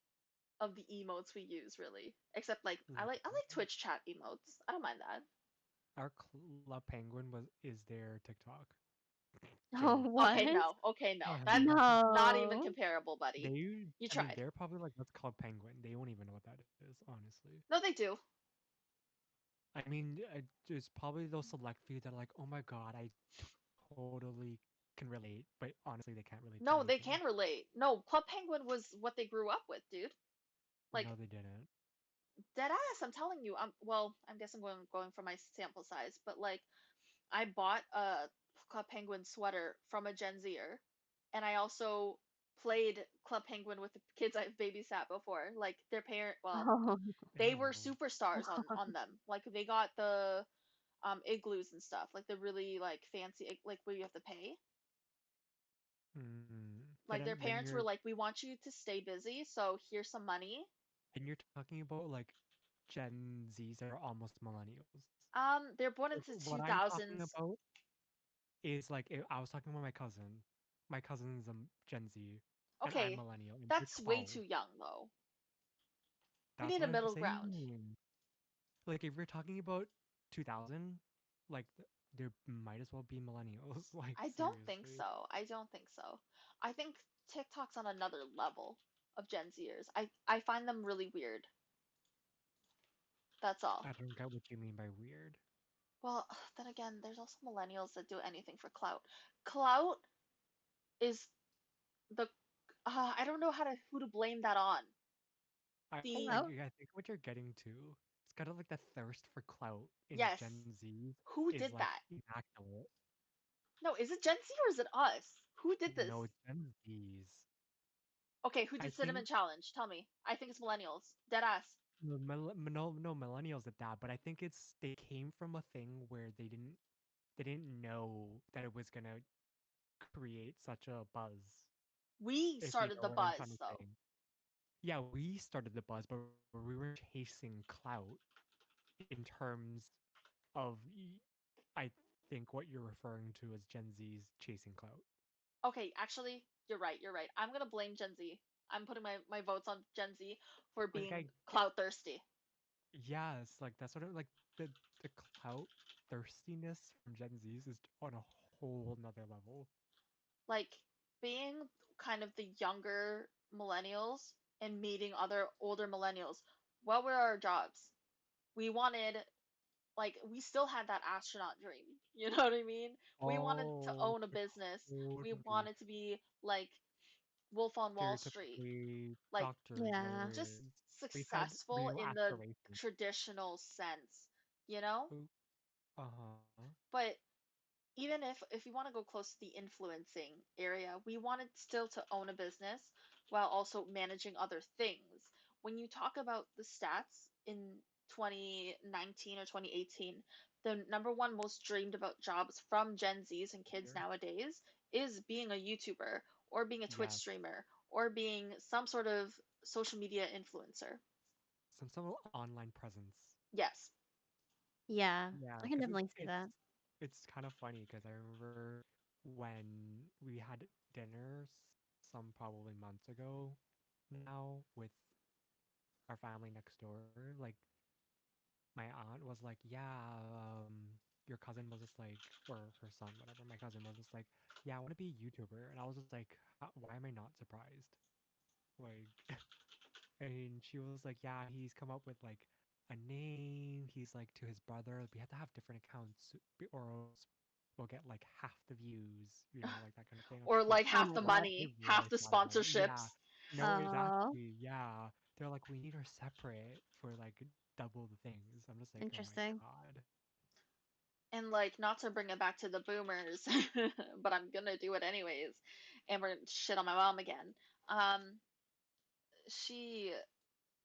of the emotes we use really. Except like I like
Mhm.
Twitch chat emotes. I don't mind that.
our Club Penguin is their TikTok.
Oh,
Joke.
Okay,
what?
no. Okay, no. That
Uh-huh.
not even
No.
comparable, buddy. You
I mean,
tried.
they're probably like, "What's Club Penguin?" They won't even know what that is, honestly.
No, they do.
I mean, there's probably those select few that are like, "Oh my god, I totally can relate," but honestly, they can't relate to
No,
anything.
they can relate. No, Club Penguin was what they grew up with, dude.
No,
Like
they didn't.
dead ass, I'm telling you. Well, I guess I'm going for my sample size, but like I bought a Club Penguin sweater from a Gen Zer, and I also played Club Penguin with the kids I've babysat before. Like their parent, well,
Oh.
they were
Ew.
superstars on them. Like they got the igloos and stuff, like the really like fancy like where you have to pay.
But
Like their
then
parents were like, "We want you to stay busy, so here's some money."
you're talking about like Gen Zs that are almost millennials.
They're born
Like,
into
what I'm talking
2000s.
about is like I was talking about my cousin. My cousin's a Gen Z, and I'm
Okay,
millennial, and they're
that's way
12.
too young though. We
That's
need
what
a
I'm
middle ground.
saying. Like if we're talking about 2000, like there might as well be millennials. Like
I don't think
seriously,
so. I don't think so. I think TikTok's on another level of Gen Zers. I find them really weird. That's all.
I don't get what you mean by weird.
Well, then again, there's also millennials that do anything for clout. Clout is the I don't know who to blame that on. The
Hello.
I think what you're getting to, it's kind of like the thirst for clout in
yes,
Gen Z
who
is
did
like
that?
immaculate.
No, is it Gen Z or is it us? Who did this?
No, Gen Zs.
Okay, who
I
did Cinnamon
think
Challenge? Tell me. I think it's millennials. Dead ass.
no millennials at that, but I think they came from a thing where they didn't know that it was gonna create such a buzz.
We
If you
started
know
the
what I'm trying
buzz
to
though.
say. Yeah, we started the buzz, but we weren't chasing clout in terms of I think what you're referring to as Gen Z's chasing clout.
Okay, actually, you're right. You're right. I'm gonna blame Gen Z. I'm putting my votes on Gen Z for
Like
being
I
clout thirsty.
yes, like that's sort of like the clout thirstiness from Gen Z's is on a whole nother level.
Like being kind of the younger millennials and meeting other older millennials. What were our jobs? We wanted like we still had that astronaut dream. You know what I mean? We wanted to
Oh,
own a
like
business. We
totally
wanted to be like Wolf on Wall Street.
stereotypically
Like
doctors,
Yeah.
just
lawyers. We've had
successful
real
in the
aspirations.
traditional sense, you know?
Ooh, uh-huh.
But even if you want to go close to the influencing area, we wanted still to own a business while also managing other things. When you talk about the stats in 2019 or 2018, the number one most dreamed about jobs from Gen Zs and kids
Here.
nowadays is being a YouTuber or being a Twitch
Yes.
streamer or being some sort of social media influencer.
Some sort of online presence.
Yes.
Yeah.
Yeah,
I can
because
definitely see that.
it's kind of funny because I remember when we had dinner some probably months ago now with our family next door. Like my aunt was like, "Yeah, your cousin was just like, or her son, whatever. My cousin was just like, yeah, I want to be a YouTuber," and I was just like, "Why am I not surprised?" Like, and she was like, "Yeah, he's come up with like a name. He's like to his brother. We have to have different accounts, or else we'll get like half the views, like that kind of thing." I was
Or
just like,
like
"Oh
half
no,
the
I
money, half
realized
the
that now. Yeah,
sponsorships.
no,
Oh,
exactly. Yeah, they're like, we need her separate for like double the things." I'm just like, "Oh my
interesting.
god."
And like not to bring it back to the boomers, but I'm gonna do it anyways. And we're gonna shit on my mom again. Um, she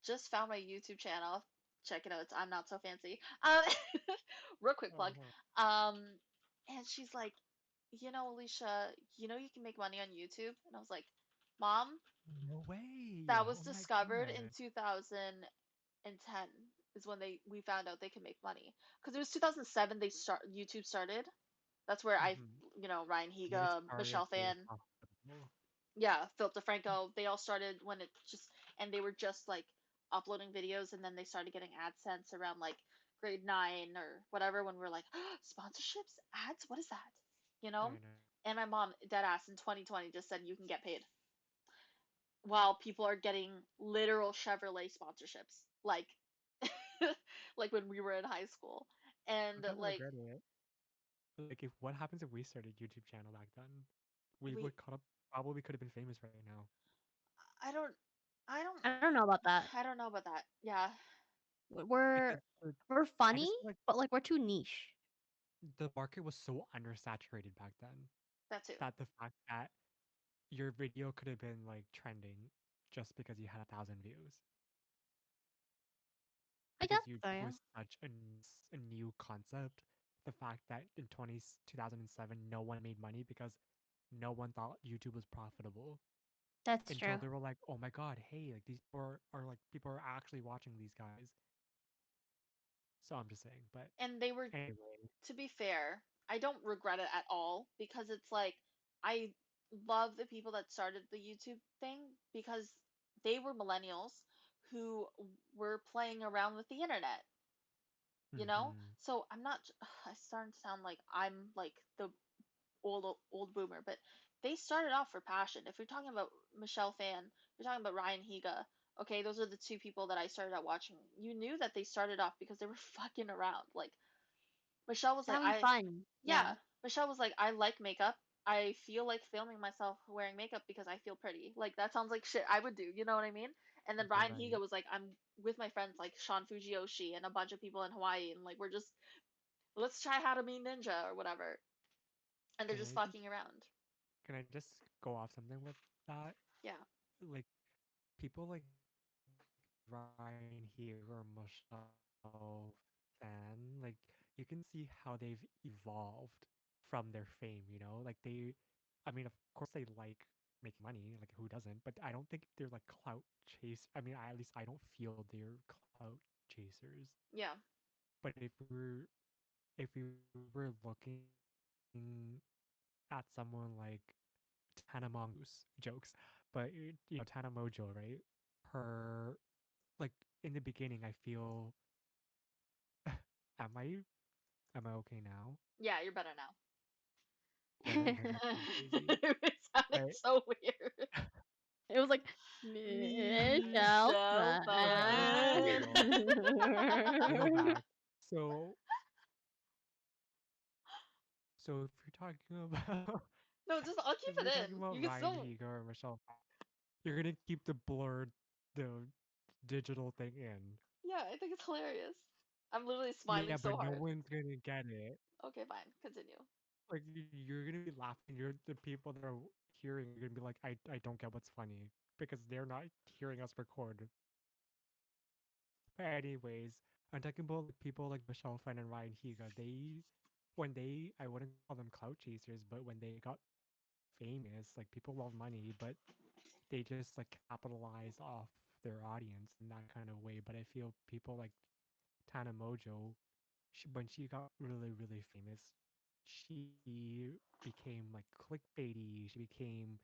just found my YouTube channel. Check it out. I'm not so fancy. Real quick plug.
Uh-huh.
Um, and she's like, Alicia, you can make money on YouTube. And I was like, Mom,
No way.
that was
Oh my
discovered in
god.
2010 is when we found out they could make money. Because it was 2007 YouTube started. That's where
Hmm.
Ryan
When it
Higa,
started
Michelle
getting
Fan,
profitable.
yeah, Philip DeFranco, they all started when it just, and they were just like uploading videos, and then they started getting AdSense around like grade 9 or whatever when we're like, sponsorships, ads, what is that? You know?
I know.
And my mom, dead ass in 2020, just said you can get paid while people are getting literal Chevrolet sponsorships, like when we were in high school. And
I kind of
like
regret it. Like, if what happens if we started YouTube channel back then? We
we
would caught up. Probably could have been famous right now.
I don't I don't
I don't know about that.
I don't know about that. Yeah,
We're
Because the,
we're
I
funny,
just feel like
but like we're too niche.
the market was so undersaturated back then
that too.
that the fact that your video could have been like trending just because you had 1,000 views,
I guess
because
so,
YouTube
yeah.
was such a new concept. The fact that in 2007 no one made money because no one thought YouTube was profitable
That's
until
true.
they were like, oh my god, hey, like these are like people are actually watching these guys. So I'm just saying, but
And they were,
anyway.
to be fair, I don't regret it at all because it's like I love the people that started the YouTube thing because they were millennials who were playing around with the internet, you know?
Hmm.
So I'm not, I starting to sound like I'm like the old boomer, but they started off for passion. If you're talking about Michelle Fan, you're talking about Ryan Higa. Okay, those are the two people that I started out watching. You knew that they started off because they were fucking around. Like Michelle was
Just
like,
having fun. Yeah.
yeah, Michelle was like, I like makeup. I feel like filming myself wearing makeup because I feel pretty. Like that sounds like shit I would do. You know what I mean? And then Ryan Higa
Right.
was like, I'm with my friends like Sean Fujioshi and a bunch of people in Hawaii, and like we're just let's try how to be ninja or whatever. And they're
Can
just
I just
fucking around.
can I just go off something with that?
Yeah.
Like people like Ryan here or Michelle Fan, like you can see how they've evolved from their fame, you know? Like they I mean, of course they like making money, like who doesn't? But I don't think they're like clout chase. I mean, at least I don't feel they're clout chasers.
Yeah.
But if we were looking at someone like jokes, but Tana Mojo, right? Her like in the beginning, I feel am am I okay now?
Yeah, you're better now.
Better? Okay, that's pretty crazy.
It sounded
But
so weird.
It was like Michelle
Michelle
okay,
fan.
there we
fan.
go. We're back. So so if you're talking about
No, just I'll keep
if
it
you're talking
in.
about
You can
Ryan
still.
Higa or Michelle, you're gonna keep the digital thing in.
Yeah, I think it's hilarious. I'm literally
Yeah,
smiling
but
so
no
hard.
one's gonna get it.
Okay, fine. Continue.
Like you're gonna be laughing. You're the people that are hearing are gonna be like, I don't get what's funny because they're not hearing us record. But anyways, I'm talking about like people like Michelle Fan and Ryan Higa. I wouldn't call them clout chasers, but when they got famous, like people love money, but they just like capitalize off their audience in that kind of way. But I feel people like Tana Mojo, when she got really, really famous, she became like clickbaity. She became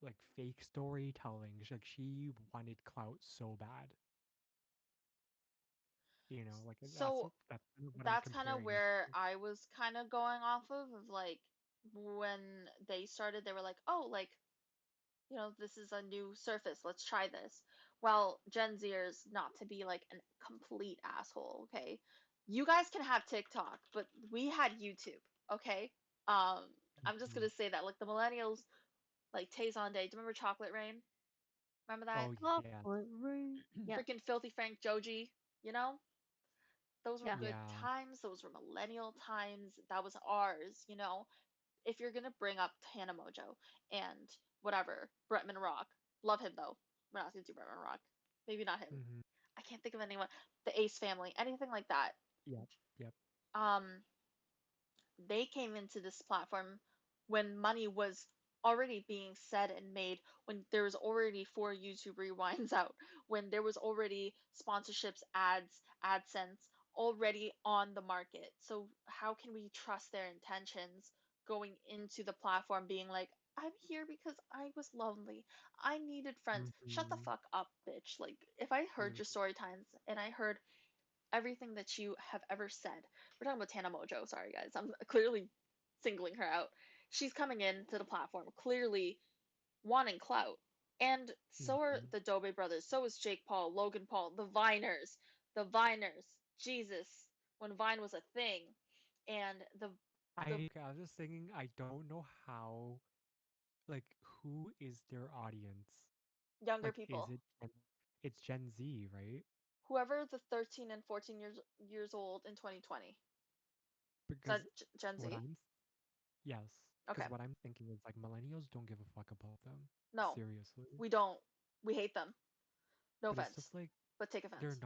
like fake storytelling. She wanted clout so bad. Like
So
that's kind of what I'm
that's kind of
comparing
where
to.
I was kind of going off of like when they started, they were like, oh, like this is a new surface. Let's try this. Well, Gen Zers, not to be like a complete asshole, okay? You guys can have TikTok, but we had YouTube, okay? I'm just
Mhm.
gonna say that, like the millennials, like Tay Day. Do you remember Chocolate Rain? Remember that?
Oh yeah,
Chocolate rain. Yeah.
Freaking Filthy Frank Joji, you know? Those were
Yeah.
good
yeah.
times. Those were millennial times. That was ours. If you're gonna bring up Hannah Mojo and whatever, Bretman Rock, love him though. We're not gonna do Bretman Rock. Maybe not him.
Hmm.
I can't think of anyone. The Ace Family, anything like that.
Yep. Yep.
Um, they came into this platform when money was already being said and made, when there was already 4 YouTube rewinds out, when there was already sponsorships, ads, AdSense already on the market. So how can we trust their intentions going into the platform being like, I'm here because I was lonely. I needed friends. Shut the
Hmm.
fuck up, bitch. Like if I heard your
Hmm.
story times and I heard everything that you have ever said. We're talking about Tana Mojo. Sorry, guys. I'm clearly singling her out. She's coming into the platform clearly wanting clout. And so are
Hmm.
the Dobe brothers. So is Jake Paul, Logan Paul, the Viners. The Viners. Jesus. When Vine was a thing. And the
I was just thinking, I don't know how, like, who is their audience?
younger
Like, is
people.
it it's Gen Z, right?
Whoever the 13 and 14 years old in 2020. Is
Because
that Gen
what
Z?
I'm yes,
Okay.
because what I'm thinking is like millennials don't give a fuck about them.
No,
Seriously.
we don't. We hate them. No
But it's
offense,
just like
but take offense.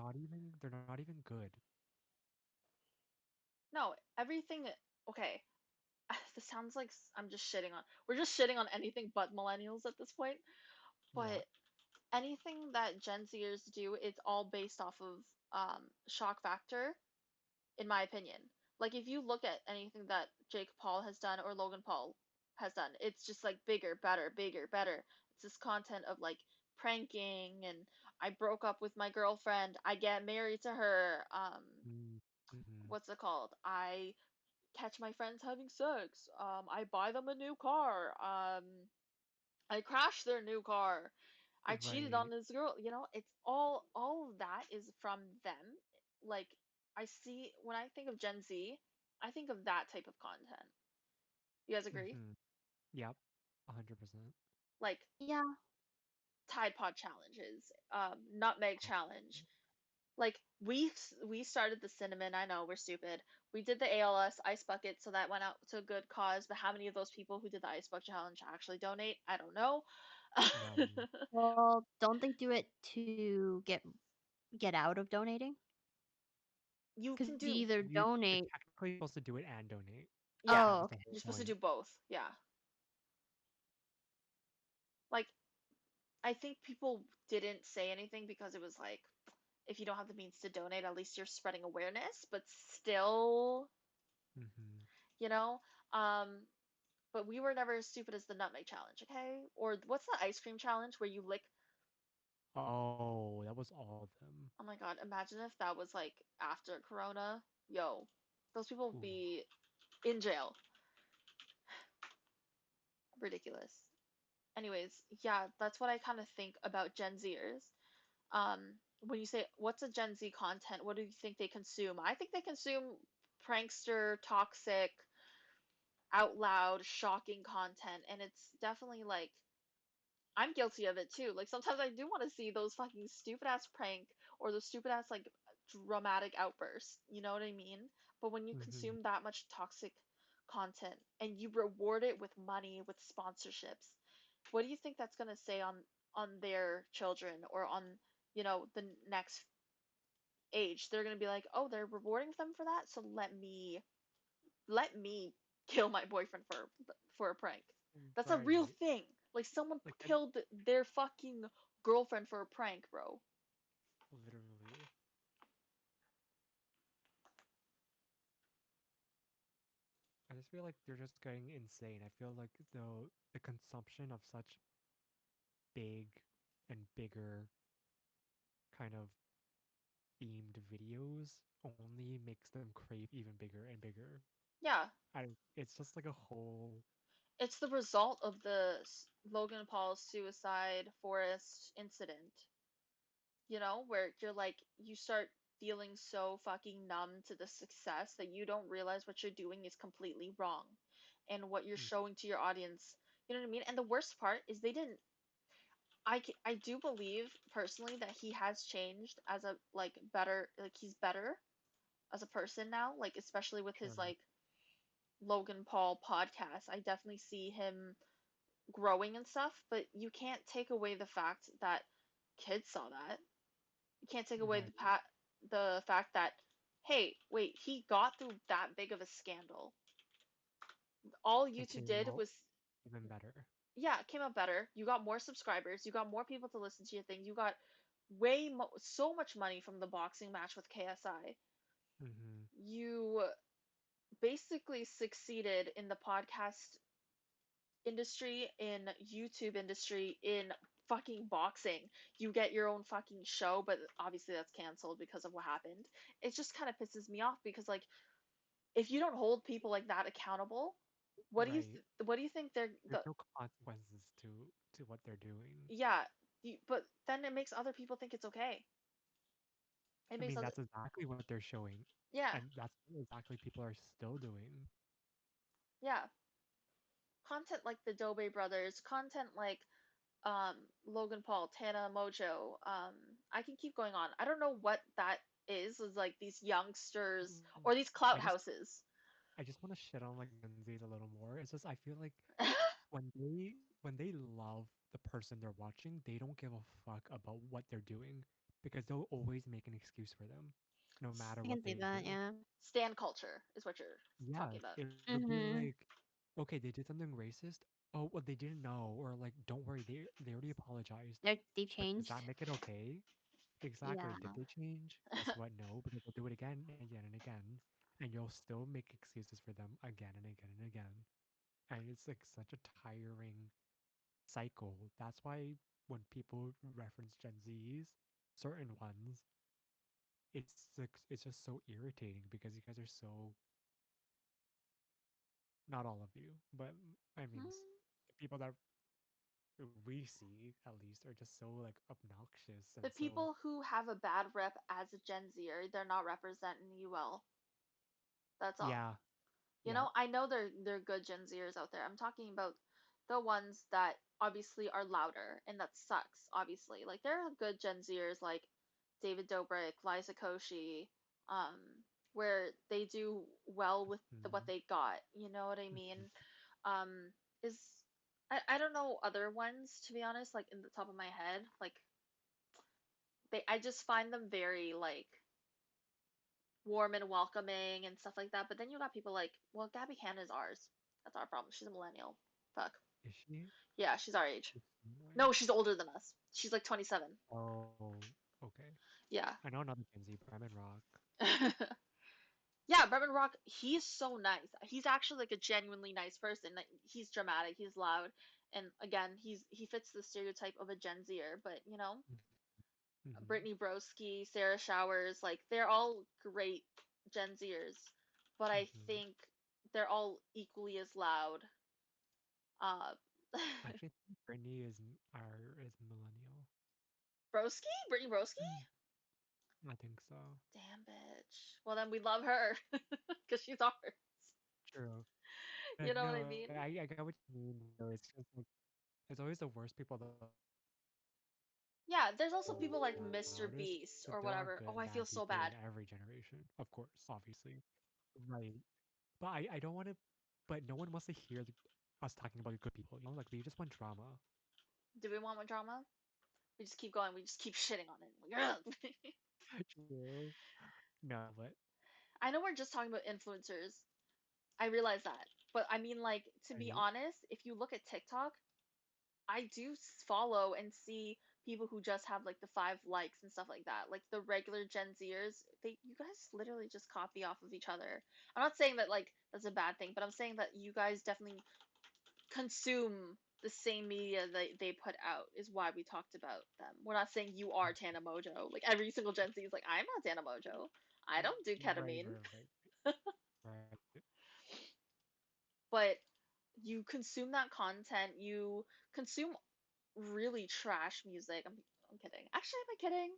they're not even good.
No, everything. Okay, this sounds like I'm just shitting on. We're just shitting on anything but millennials at this point.
Yeah.
But anything that Gen Zers do, it's all based off of shock factor, in my opinion. Like if you look at anything that Jake Paul has done or Logan Paul has done, it's just like bigger, better, bigger, better. It's this content of like pranking and I broke up with my girlfriend. I get married to her.
Mm, mm-hmm.
What's it called? I catch my friends having sex. I buy them a new car. I crash their new car. I cheated on
Right.
this girl. It's all of that is from them. Like I see when I think of Gen Z, I think of that type of content. You guys agree?
Mm-hmm. Yep. 100%.
Like
Yeah.
Tide Pod challenges, Nutmeg challenge. Like we started the cinnamon. I know we're stupid. We did the ALS ice bucket, so that went out to a good cause. But how many of those people who did the ice bucket challenge actually donate? I don't know.
None.
Well, don't they do it to get out of donating?
You
Because
can
you
do,
either
You're
donate.
technically supposed to do it and donate.
yeah.
That
Oh,
was the
okay.
whole
You're supposed to
point.
do both. Yeah. Like I think people didn't say anything because it was like if you don't have the means to donate, at least you're spreading awareness. But still,
Mm-hmm.
you know, um, but we were never as stupid as the nutmeg challenge, okay? Or what's the ice cream challenge where you lick?
Oh, that was all of them.
Oh my God, imagine if that was like after Corona. Yo, those people would
Ooh.
be in jail. Ridiculous. Anyways, yeah, that's what I kind of think about Gen Zers. Um, when you say what's a Gen Z content, what do you think they consume? I think they consume prankster, toxic, out loud, shocking content, and it's definitely like I'm guilty of it too. Like sometimes I do want to see those fucking stupid ass prank or the stupid ass like dramatic outbursts. You know what I mean? But when you
Mm-hmm.
consume that much toxic content and you reward it with money, with sponsorships, what do you think that's gonna say on their children or on the next age? They're gonna be like, oh, they're rewarding them for that, so let me kill my boyfriend for a prank. That's a real
Right.
thing. Like someone
Like and
killed their fucking girlfriend for a prank, bro.
literally. I just feel like they're just going insane. I feel like the consumption of such big and bigger kind of themed videos only makes them crave even bigger and bigger.
Yeah,
It's just like a whole.
it's the result of the Logan Paul suicide forest incident. Where you're like you start feeling so fucking numb to the success that you don't realize what you're doing is completely wrong and what you're
Mm,
showing to your audience. You know what I mean? And the worst part is they didn't I do believe personally that he has changed as a like better like he's better as a person now, like especially with his
sure.
like Logan Paul podcast. I definitely see him growing and stuff, but you can't take away the fact that kids saw that. You can't take away
Right.
the fact that hey, wait, he got through that big of a scandal. All
And
YouTube
came
did
out
was
even better.
yeah, it came out better. You got more subscribers, you got more people to listen to your thing. You got so much money from the boxing match with KSI.
Mm-hmm.
You basically succeeded in the podcast industry, in YouTube industry, in fucking boxing. You get your own fucking show, but obviously that's canceled because of what happened. It just kind of pisses me off because like if you don't hold people like that accountable,
Right.
what do you think they're
There's
the
no consequences to what they're doing.
yeah, but then it makes other people think it's okay. It
I
makes
mean,
other
that's exactly what they're showing,
yeah,
and that's what exactly people are still doing.
yeah. Content like the Dobe brothers, content like Logan Paul, Tana Mojo. I can keep going on. I don't know what that is like these youngsters
Mm,
or these
I
clout
just
houses.
I just want to shit on like Gen Zs a little more. It's just I feel like when they love the person they're watching, they don't give a fuck about what they're doing because they'll always make an excuse for them, no matter
I
what
can see
they
that,
do.
yeah.
Stan culture is what you're talking
Yes,
about.
it'll be like,
Mhm.
okay, they did something racist. Oh, well, they didn't know, or like, don't worry, they already apologized.
They've
But does that
changed.
make it okay? Exactly.
Yeah.
Did they change? Guess what? No, because they'll do it again and again and again, and you'll still make excuses for them again and again and again. And it's like such a tiring cycle. That's why when people reference Gen Zs, certain ones, it's like it's just so irritating because you guys are so not all of you, but I mean the people that we see at least are just so like obnoxious
The
and so
people who have a bad rep as a Gen Zer, they're not representing you well. That's all.
yeah,
You
yeah.
know, I know they're good Gen Zers out there. I'm talking about the ones that obviously are louder, and that sucks. Obviously, like there are good Gen Zers like David Dobrik, Liza Koshy, where they do well with what
Mhm,
they got. You know what I
mhm.
mean? Um, is I don't know other ones to be honest. Like in the top of my head, like they I just find them very like warm and welcoming and stuff like that. But then you got people like, well, Gabby Hanna's ours. That's our problem. She's a millennial. Fuck.
Is she?
Yeah, she's our age.
It's annoying.
No, she's older than us. She's like 27.
Oh, okay.
Yeah.
I know another Gen Z, Bremen Rock.
Yeah, Brevin Rock, he's so nice. He's actually like a genuinely nice person. Like he's dramatic, he's loud, and again, he fits the stereotype of a Gen Zer. But you know,
Mm-hmm.
Brittany Broski, Sarah Showers, like they're all great Gen Zers, but I
Mm-hmm.
think they're all equally as loud. Uh,
Actually, I think Brittany is millennial.
Broski? Brittany Broski?
Mm. I think so.
Damn bitch. Well then we love her because she's ours.
True.
You
But
know what I
no,
mean?
I get what you mean though. It's just like it's always the worst people that are
Yeah, there's
the
also people like
loudest.
Mr.
Like there are
Beast or
good and
whatever.
bad
Oh, I
people
feel
in
so
every
bad.
generation, of course, obviously. Right. But I don't want to. But no one wants to hear us talking about good people. You know, like we just want drama.
Do we want more drama? We just keep going. We just keep shitting on it. Like, ugh.
True. No, but
I know we're just talking about influencers. I realize that. But I mean, like, to be
right.
honest, if you look at TikTok, I do follow and see people who just have like the 5 likes and stuff like that. Like the regular Gen Zers, you guys literally just copy off of each other. I'm not saying that like that's a bad thing, but I'm saying that you guys definitely consume the same media that they put out is why we talked about them. We're not saying you are Tana Mojo. Like every single Gen Z is like, I'm not Tana Mojo. I don't do
Right,
ketamine.
right, right, right.
But you consume that content. You consume really trash music. I'm kidding. Actually, am I kidding?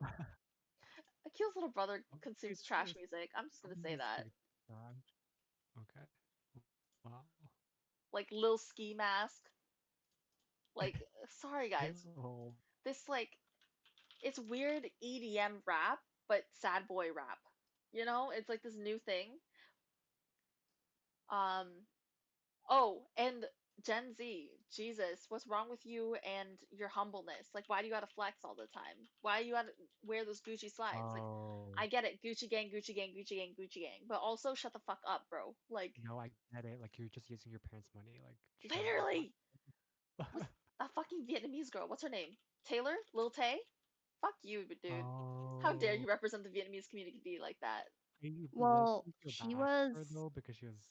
Akeel's little brother consumes trash
It's
music. I'm just
some
gonna
of
say
it's
that.
pretty bad. Okay. Wow.
Like Lil Ski Mask. Like, sorry guys.
Ew.
This like it's weird EDM rap, but sad boy rap. You know, it's like this new thing. Um, oh, and Gen Z, Jesus, what's wrong with you and your humbleness? Like, why do you gotta flex all the time? Why do you gotta wear those Gucci slides? Like,
Oh,
I get it, Gucci gang, Gucci gang, Gucci gang, Gucci gang, but also shut the fuck up, bro. Like,
no, I get it. Like you're just using your parents' money. Like chill, relax.
literally, what's that fucking Vietnamese girl? What's her name? Taylor? Lil Tay? Fuck you, dude. How dare
Oh,
you represent the Vietnamese community like that?
I
Well,
low-key feel
she
bad for her
was
though because she was,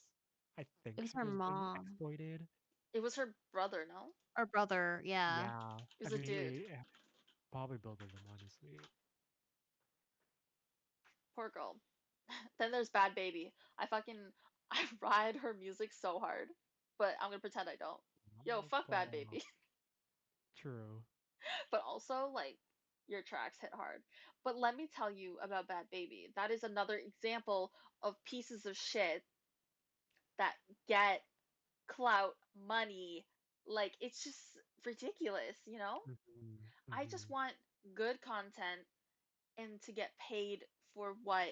I
it
think
was
she
her
was being
mom.
exploited.
It was her brother, no?
Or brother, yeah.
Yeah,
It
I
was a
mean,
dude.
probably both of them, honestly.
Poor girl. Then there's Bad Baby. I fucking I ride her music so hard, but I'm gonna pretend I don't. Yo, fuck
But
Bad Baby.
true.
But also like your tracks hit hard. But let me tell you about Bad Baby. That is another example of pieces of shit that get clout, money. Like it's just ridiculous, you know?
Hmm.
I just
Hmm.
want good content and to get paid for what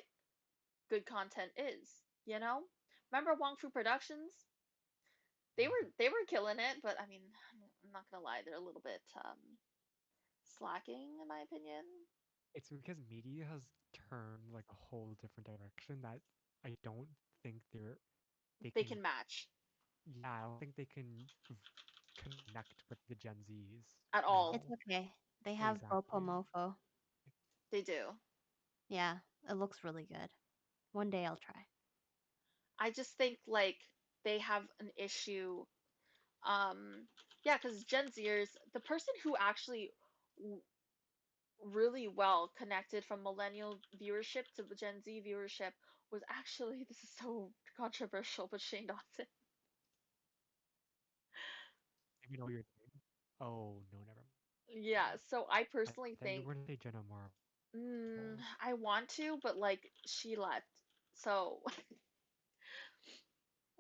good content is, you know? Remember Wong Fu Productions? They were killing it, but I mean, I'm not gonna lie, they're a little bit slacking in my opinion.
It's because media has turned like a whole different direction that I don't think they
They
can.
can match
Yeah, I don't think they can connect with the Gen Zs
at all.
It's
now.
okay. They have Bopo
Exactly.
Mofo.
They do.
Yeah, it looks really good. One day I'll try.
I just think like they have an issue. Yeah, because Gen Zers, the person who actually w- really well connected from millennial viewership to the Gen Z viewership was actually, this is so controversial, but Shane Dawson.
If you know what you're saying. Oh no, never mind.
Yeah, so I
I thought you
personally
were gonna say
think,
Jenna Marbles.
I want to, but like she left. So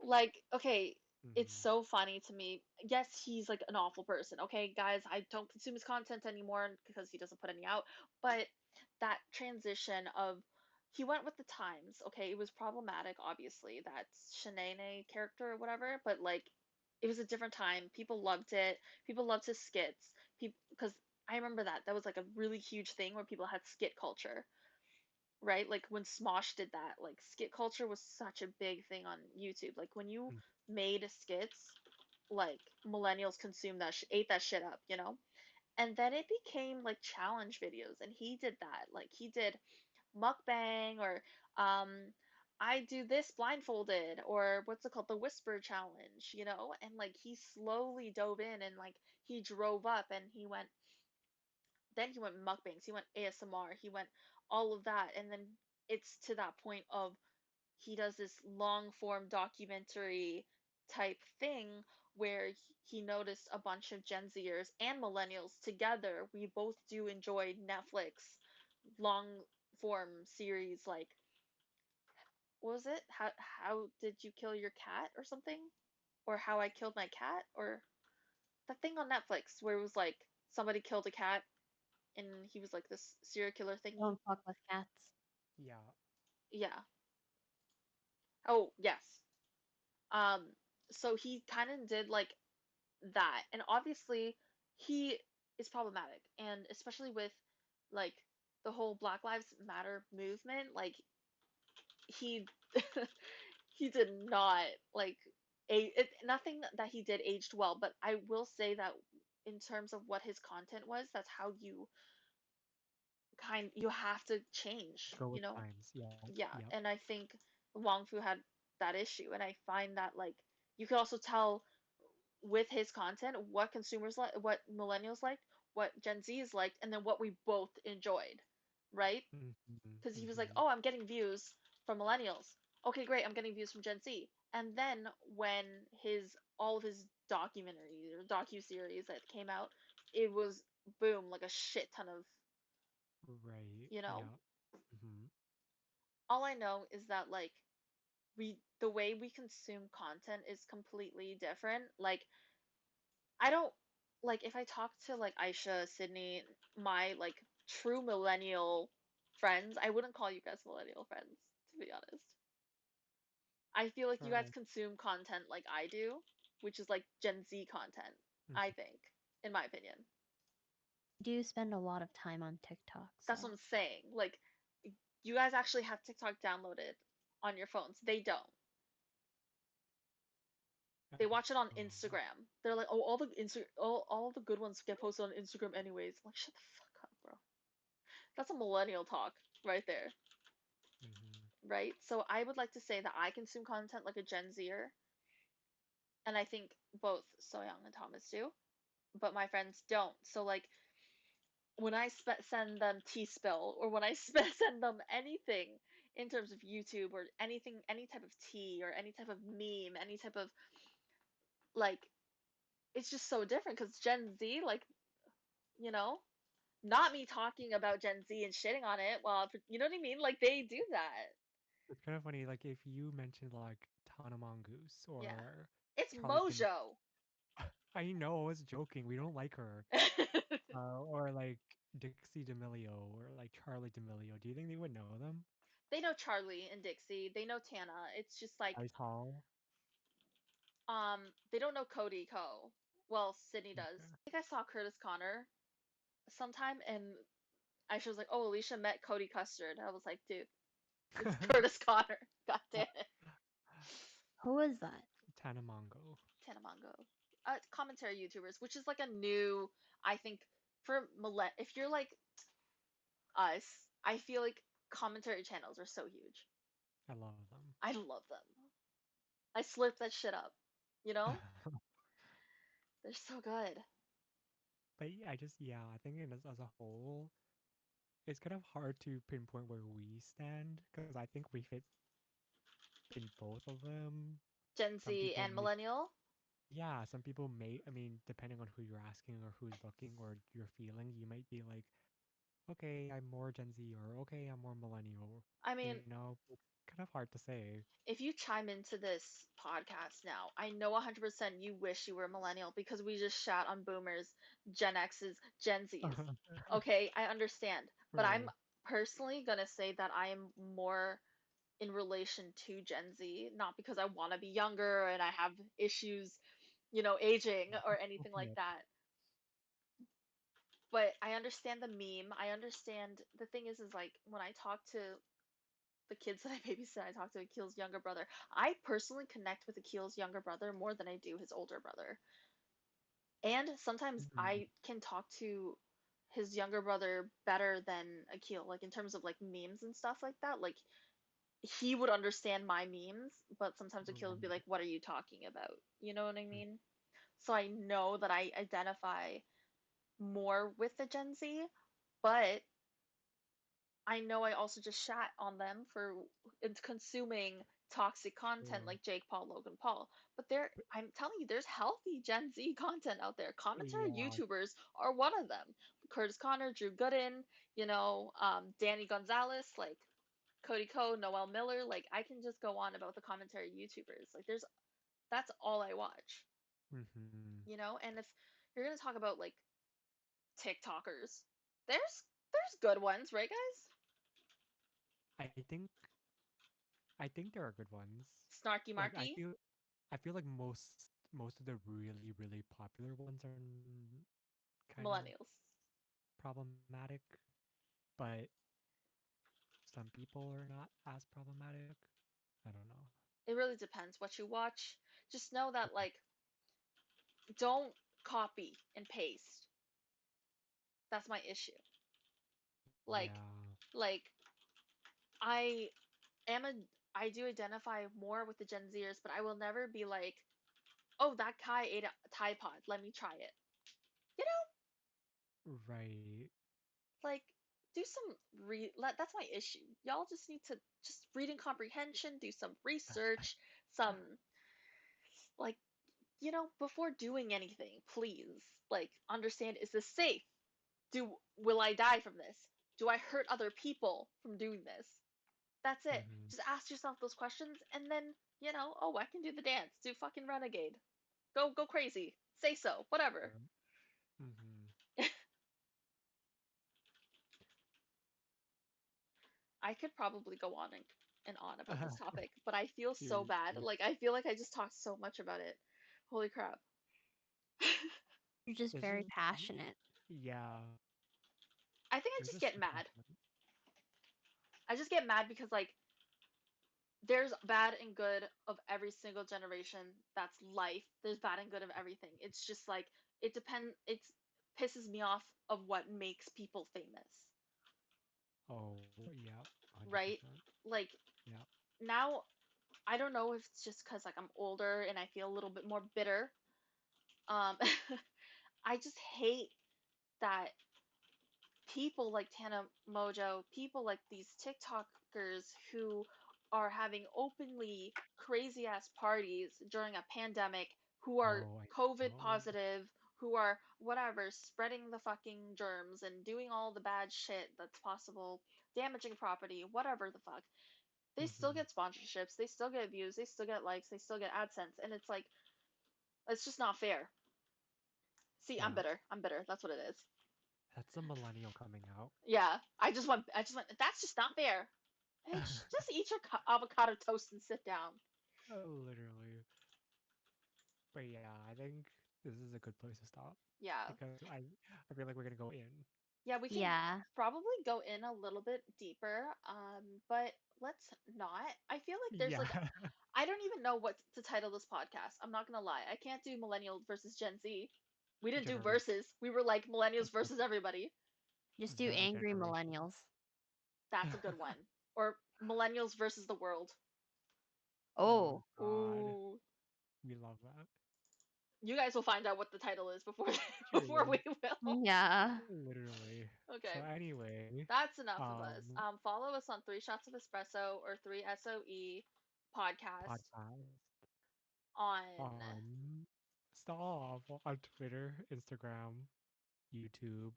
like, okay, it's
Hmm.
so funny to me. Yes, he's like an awful person. Okay, guys, I don't consume his content anymore because he doesn't put any out. But that transition of he went with the times. Okay, it was problematic, obviously, that Shanae character or whatever. But like, it was a different time. People loved it. People loved his skits. People, because I remember that that was like a really huge thing where people had skit culture, right? Like when Smosh did that, like skit culture was such a big thing on YouTube. Like when you made skits, like millennials consumed that, ate that shit up, you know? And then it became like challenge videos, and he did that. Like he did mukbang or um I do this blindfolded or what's it called, the whisper challenge, you know? And like he slowly dove in and like he drove up and he went, then he went mukbangs, he went ASMR, he went all of that, and then it's to that point of he does this long form documentary type thing where he noticed a bunch of Gen Zers and millennials together. We both do enjoy Netflix long form series like what was it? How did you kill your cat or something? Or how I killed my cat or that thing on Netflix where it was like somebody killed a cat and he was like this serial killer thingy.
Don't fuck with cats.
Yeah.
Yeah. Oh, yes. Um, so he kind of did like that, and obviously he is problematic, and especially with like the whole Black Lives Matter movement, like he he did not like nothing that he did aged well, but I will say that in terms of what his content was, that's how you have to change,
Go
you
with
know?
times. Yeah.
Yeah,
Yep.
and I think Wong Fu had that issue, and I find that like you could also tell with his content what consumers like, what millennials liked, what Gen Zs liked, and then what we both enjoyed, right?
Hmm.
Because he was like,
Hmm.
"Oh, I'm getting views from millennials. Okay, great, I'm getting views from Gen Z." And then when his all of his documentaries or docu series that came out, it was boom, like a shit ton of,
Right.
you know.
Yeah. Hmm.
All I know is that like the way we consume content is completely different. Like I don't like if I talk to like Aisha, Sydney, my like true millennial friends, I wouldn't call you guys millennial friends, to be honest. I feel like you
Fair
guys
enough.
consume content like I do, which is like Gen Z content, I
Mhm.
think, in my opinion.
I do spend a lot of time on TikTok,
That's
so
what I'm saying. Like you guys actually have TikTok downloaded on your phones. They don't. They watch it on
Oh.
Instagram. They're like, "Oh, all the good ones get posted on Instagram anyways." I'm like, "Shut the fuck up, bro." That's a millennial talk right there,
Hmm.
right? So I would like to say that I consume content like a Gen Zer, and I think both Soyoung and Thomas do, but my friends don't. So like when I send them tea spill or when I send them anything in terms of YouTube or anything, any type of tea or any type of meme, any type of like, it's just so different because Gen Z, like, you know, not me talking about Gen Z and shitting on it. Well, you know what I mean? Like they do that.
It's kind of funny, like if you mentioned like Tana Mongoose
Yeah,
or
it's
Charlie Dim,
Mojo.
I know, I was joking. We don't like her. Or like Dixie D'Amelio or like Charlie D'Amelio. Do you think they would know them?
They know Charlie and Dixie. They know Tana. It's just like
Ice Hall.
they don't know Cody Ko. Well, Sydney does.
Okay.
I think I saw Curtis Connor sometime and Aisha was like, "Oh, Alicia met Cody Custard." I was like, "Dude, it's Curtis Connor." God damn it.
Who is that?
Tana Mongo.
Tanamongo. Commentary YouTubers, which is like a new, I think, for if you're like us, I feel like commentary channels are so huge.
I love them.
I love them. I slurp that shit up. You know? They're so good.
But yeah, yeah, I think as a whole, it's kind of hard to pinpoint where we stand because I think we fit in both of them.
Gen
Some
Z
people
and
may,
Millennial.
yeah, some people may, I mean, depending on who you're asking or who's looking or your feeling, you might be like, okay, I'm more Gen Z or okay, I'm more millennial.
I
You
mean,
know, it's kind of hard to say.
if you chime into this podcast now, I know 100% you wish you were a millennial because we just shat on boomers, Gen X's, Gen Z's. Okay, I understand. But I'm
Right.
personally gonna say that I am more in relation to Gen Z, not because I want to be younger and I have issues, aging or anything like
Yep.
that. But I understand the meme. I understand the thing is like when I talk to the kids that I babysit, I talk to Akeel's younger brother. I personally connect with Akeel's younger brother more than I do his older brother. And sometimes
Mhm.
I can talk to his younger brother better than Akeel, like in terms of like memes and stuff like that. Like he would understand my memes, but sometimes Akeel would be
Right.
like, "What are you talking about?" You know what I mean? So I know that I identify more with the Gen Z, but I know I also just shat on them for consuming toxic content
True.
like Jake Paul, Logan Paul. But I'm telling you, there's healthy Gen Z content out there. Commentary
Yeah.
YouTubers are one of them. Curtis Connor, Drew Gooden, Danny Gonzalez, like Cody Ko, Noel Miller. Like I can just go on about the commentary YouTubers. Like that's all I watch,
Hmm.
And if you're gonna talk about like TikTokers, there's good ones, right, guys?
I think I think there are good ones.
Snarky
Like
Marky,
I feel like most of the really popular ones are kind of
Millennials.
problematic, but some people are not as problematic. I don't know.
It really depends what you watch. Just know that like don't copy and paste. That's my issue. Like
Yeah.
like I am a I do identify more with the Gen Zers, but I will never be like, oh, that guy ate a Tide Pod. Let me try it. You know,
Right.
like do some that's my issue. Y'all just need to just reading comprehension, do some research, some like before doing anything, please like understand, is this safe? Will I die from this? Do I hurt other people from doing this? That's it.
Hmm.
Just ask yourself those questions and then, oh, I can do the dance. Do fucking renegade. Go crazy. Say so. Whatever.
Hmm.
I could probably go on and on about this topic, but I feel so
Seriously.
bad. Like I feel like I just talked so much about it. Holy crap.
You're just
It's
very
just
passionate.
yeah.
I think I
There's
just
just
get
so much.
mad. I just get mad because like there's bad and good of every single generation. That's life. There's bad and good of everything. It's just like it's pisses me off of what makes people famous,
Oh, yeah, 100%.
right? Like
Yeah.
now I don't know if it's just because like I'm older and I feel a little bit more bitter. Um, I just hate that people like Tana Mojo, people like these TikTokers who are having openly crazy ass parties during a pandemic, who are
Oh, I
COVID
know.
positive, who are whatever, spreading the fucking germs and doing all the bad shit that's possible, damaging property, whatever the fuck. They still
Mm-hmm.
get sponsorships, they still get views, they still get likes, they still get AdSense, and it's like, it's just not fair. See, I'm
Yeah,
bitter. I'm bitter. That's what it is.
that's a millennial coming out.
Yeah, I just want, that's just not fair. Bitch, just eat your avocado toast and sit down.
Literally. But yeah, I think this is a good place to stop
Yeah.
because I feel like we're gonna go in.
Yeah, we can
Yeah.
probably go in a little bit deeper, but let's not. I feel like there's
Yeah,
like, I don't even know what to title this podcast. I'm not gonna lie. I can't do millennial versus Gen Z. We didn't do
generation.
versus. We were like millennials
That's
versus everybody.
Just do
the
angry
generation.
millennials.
That's a good one. Or millennials versus the world.
Oh
Oh,
God,
Ooh.
we love that.
You guys will find out what the title is before before
True,
we will.
yeah.
literally. So
Okay.
anyway,
That's enough of us.
um,
Follow us on Three Shots of Espresso or 3SOE podcast
podcast
on
on stop on Twitter, Instagram, YouTube,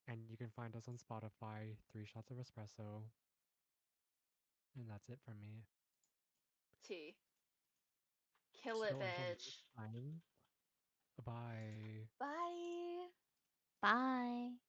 and you can find us on Spotify. 3 shots of espresso, and that's it from me.
T. Kill it,
So until
bitch.
next time, bye.
Bye.
Bye.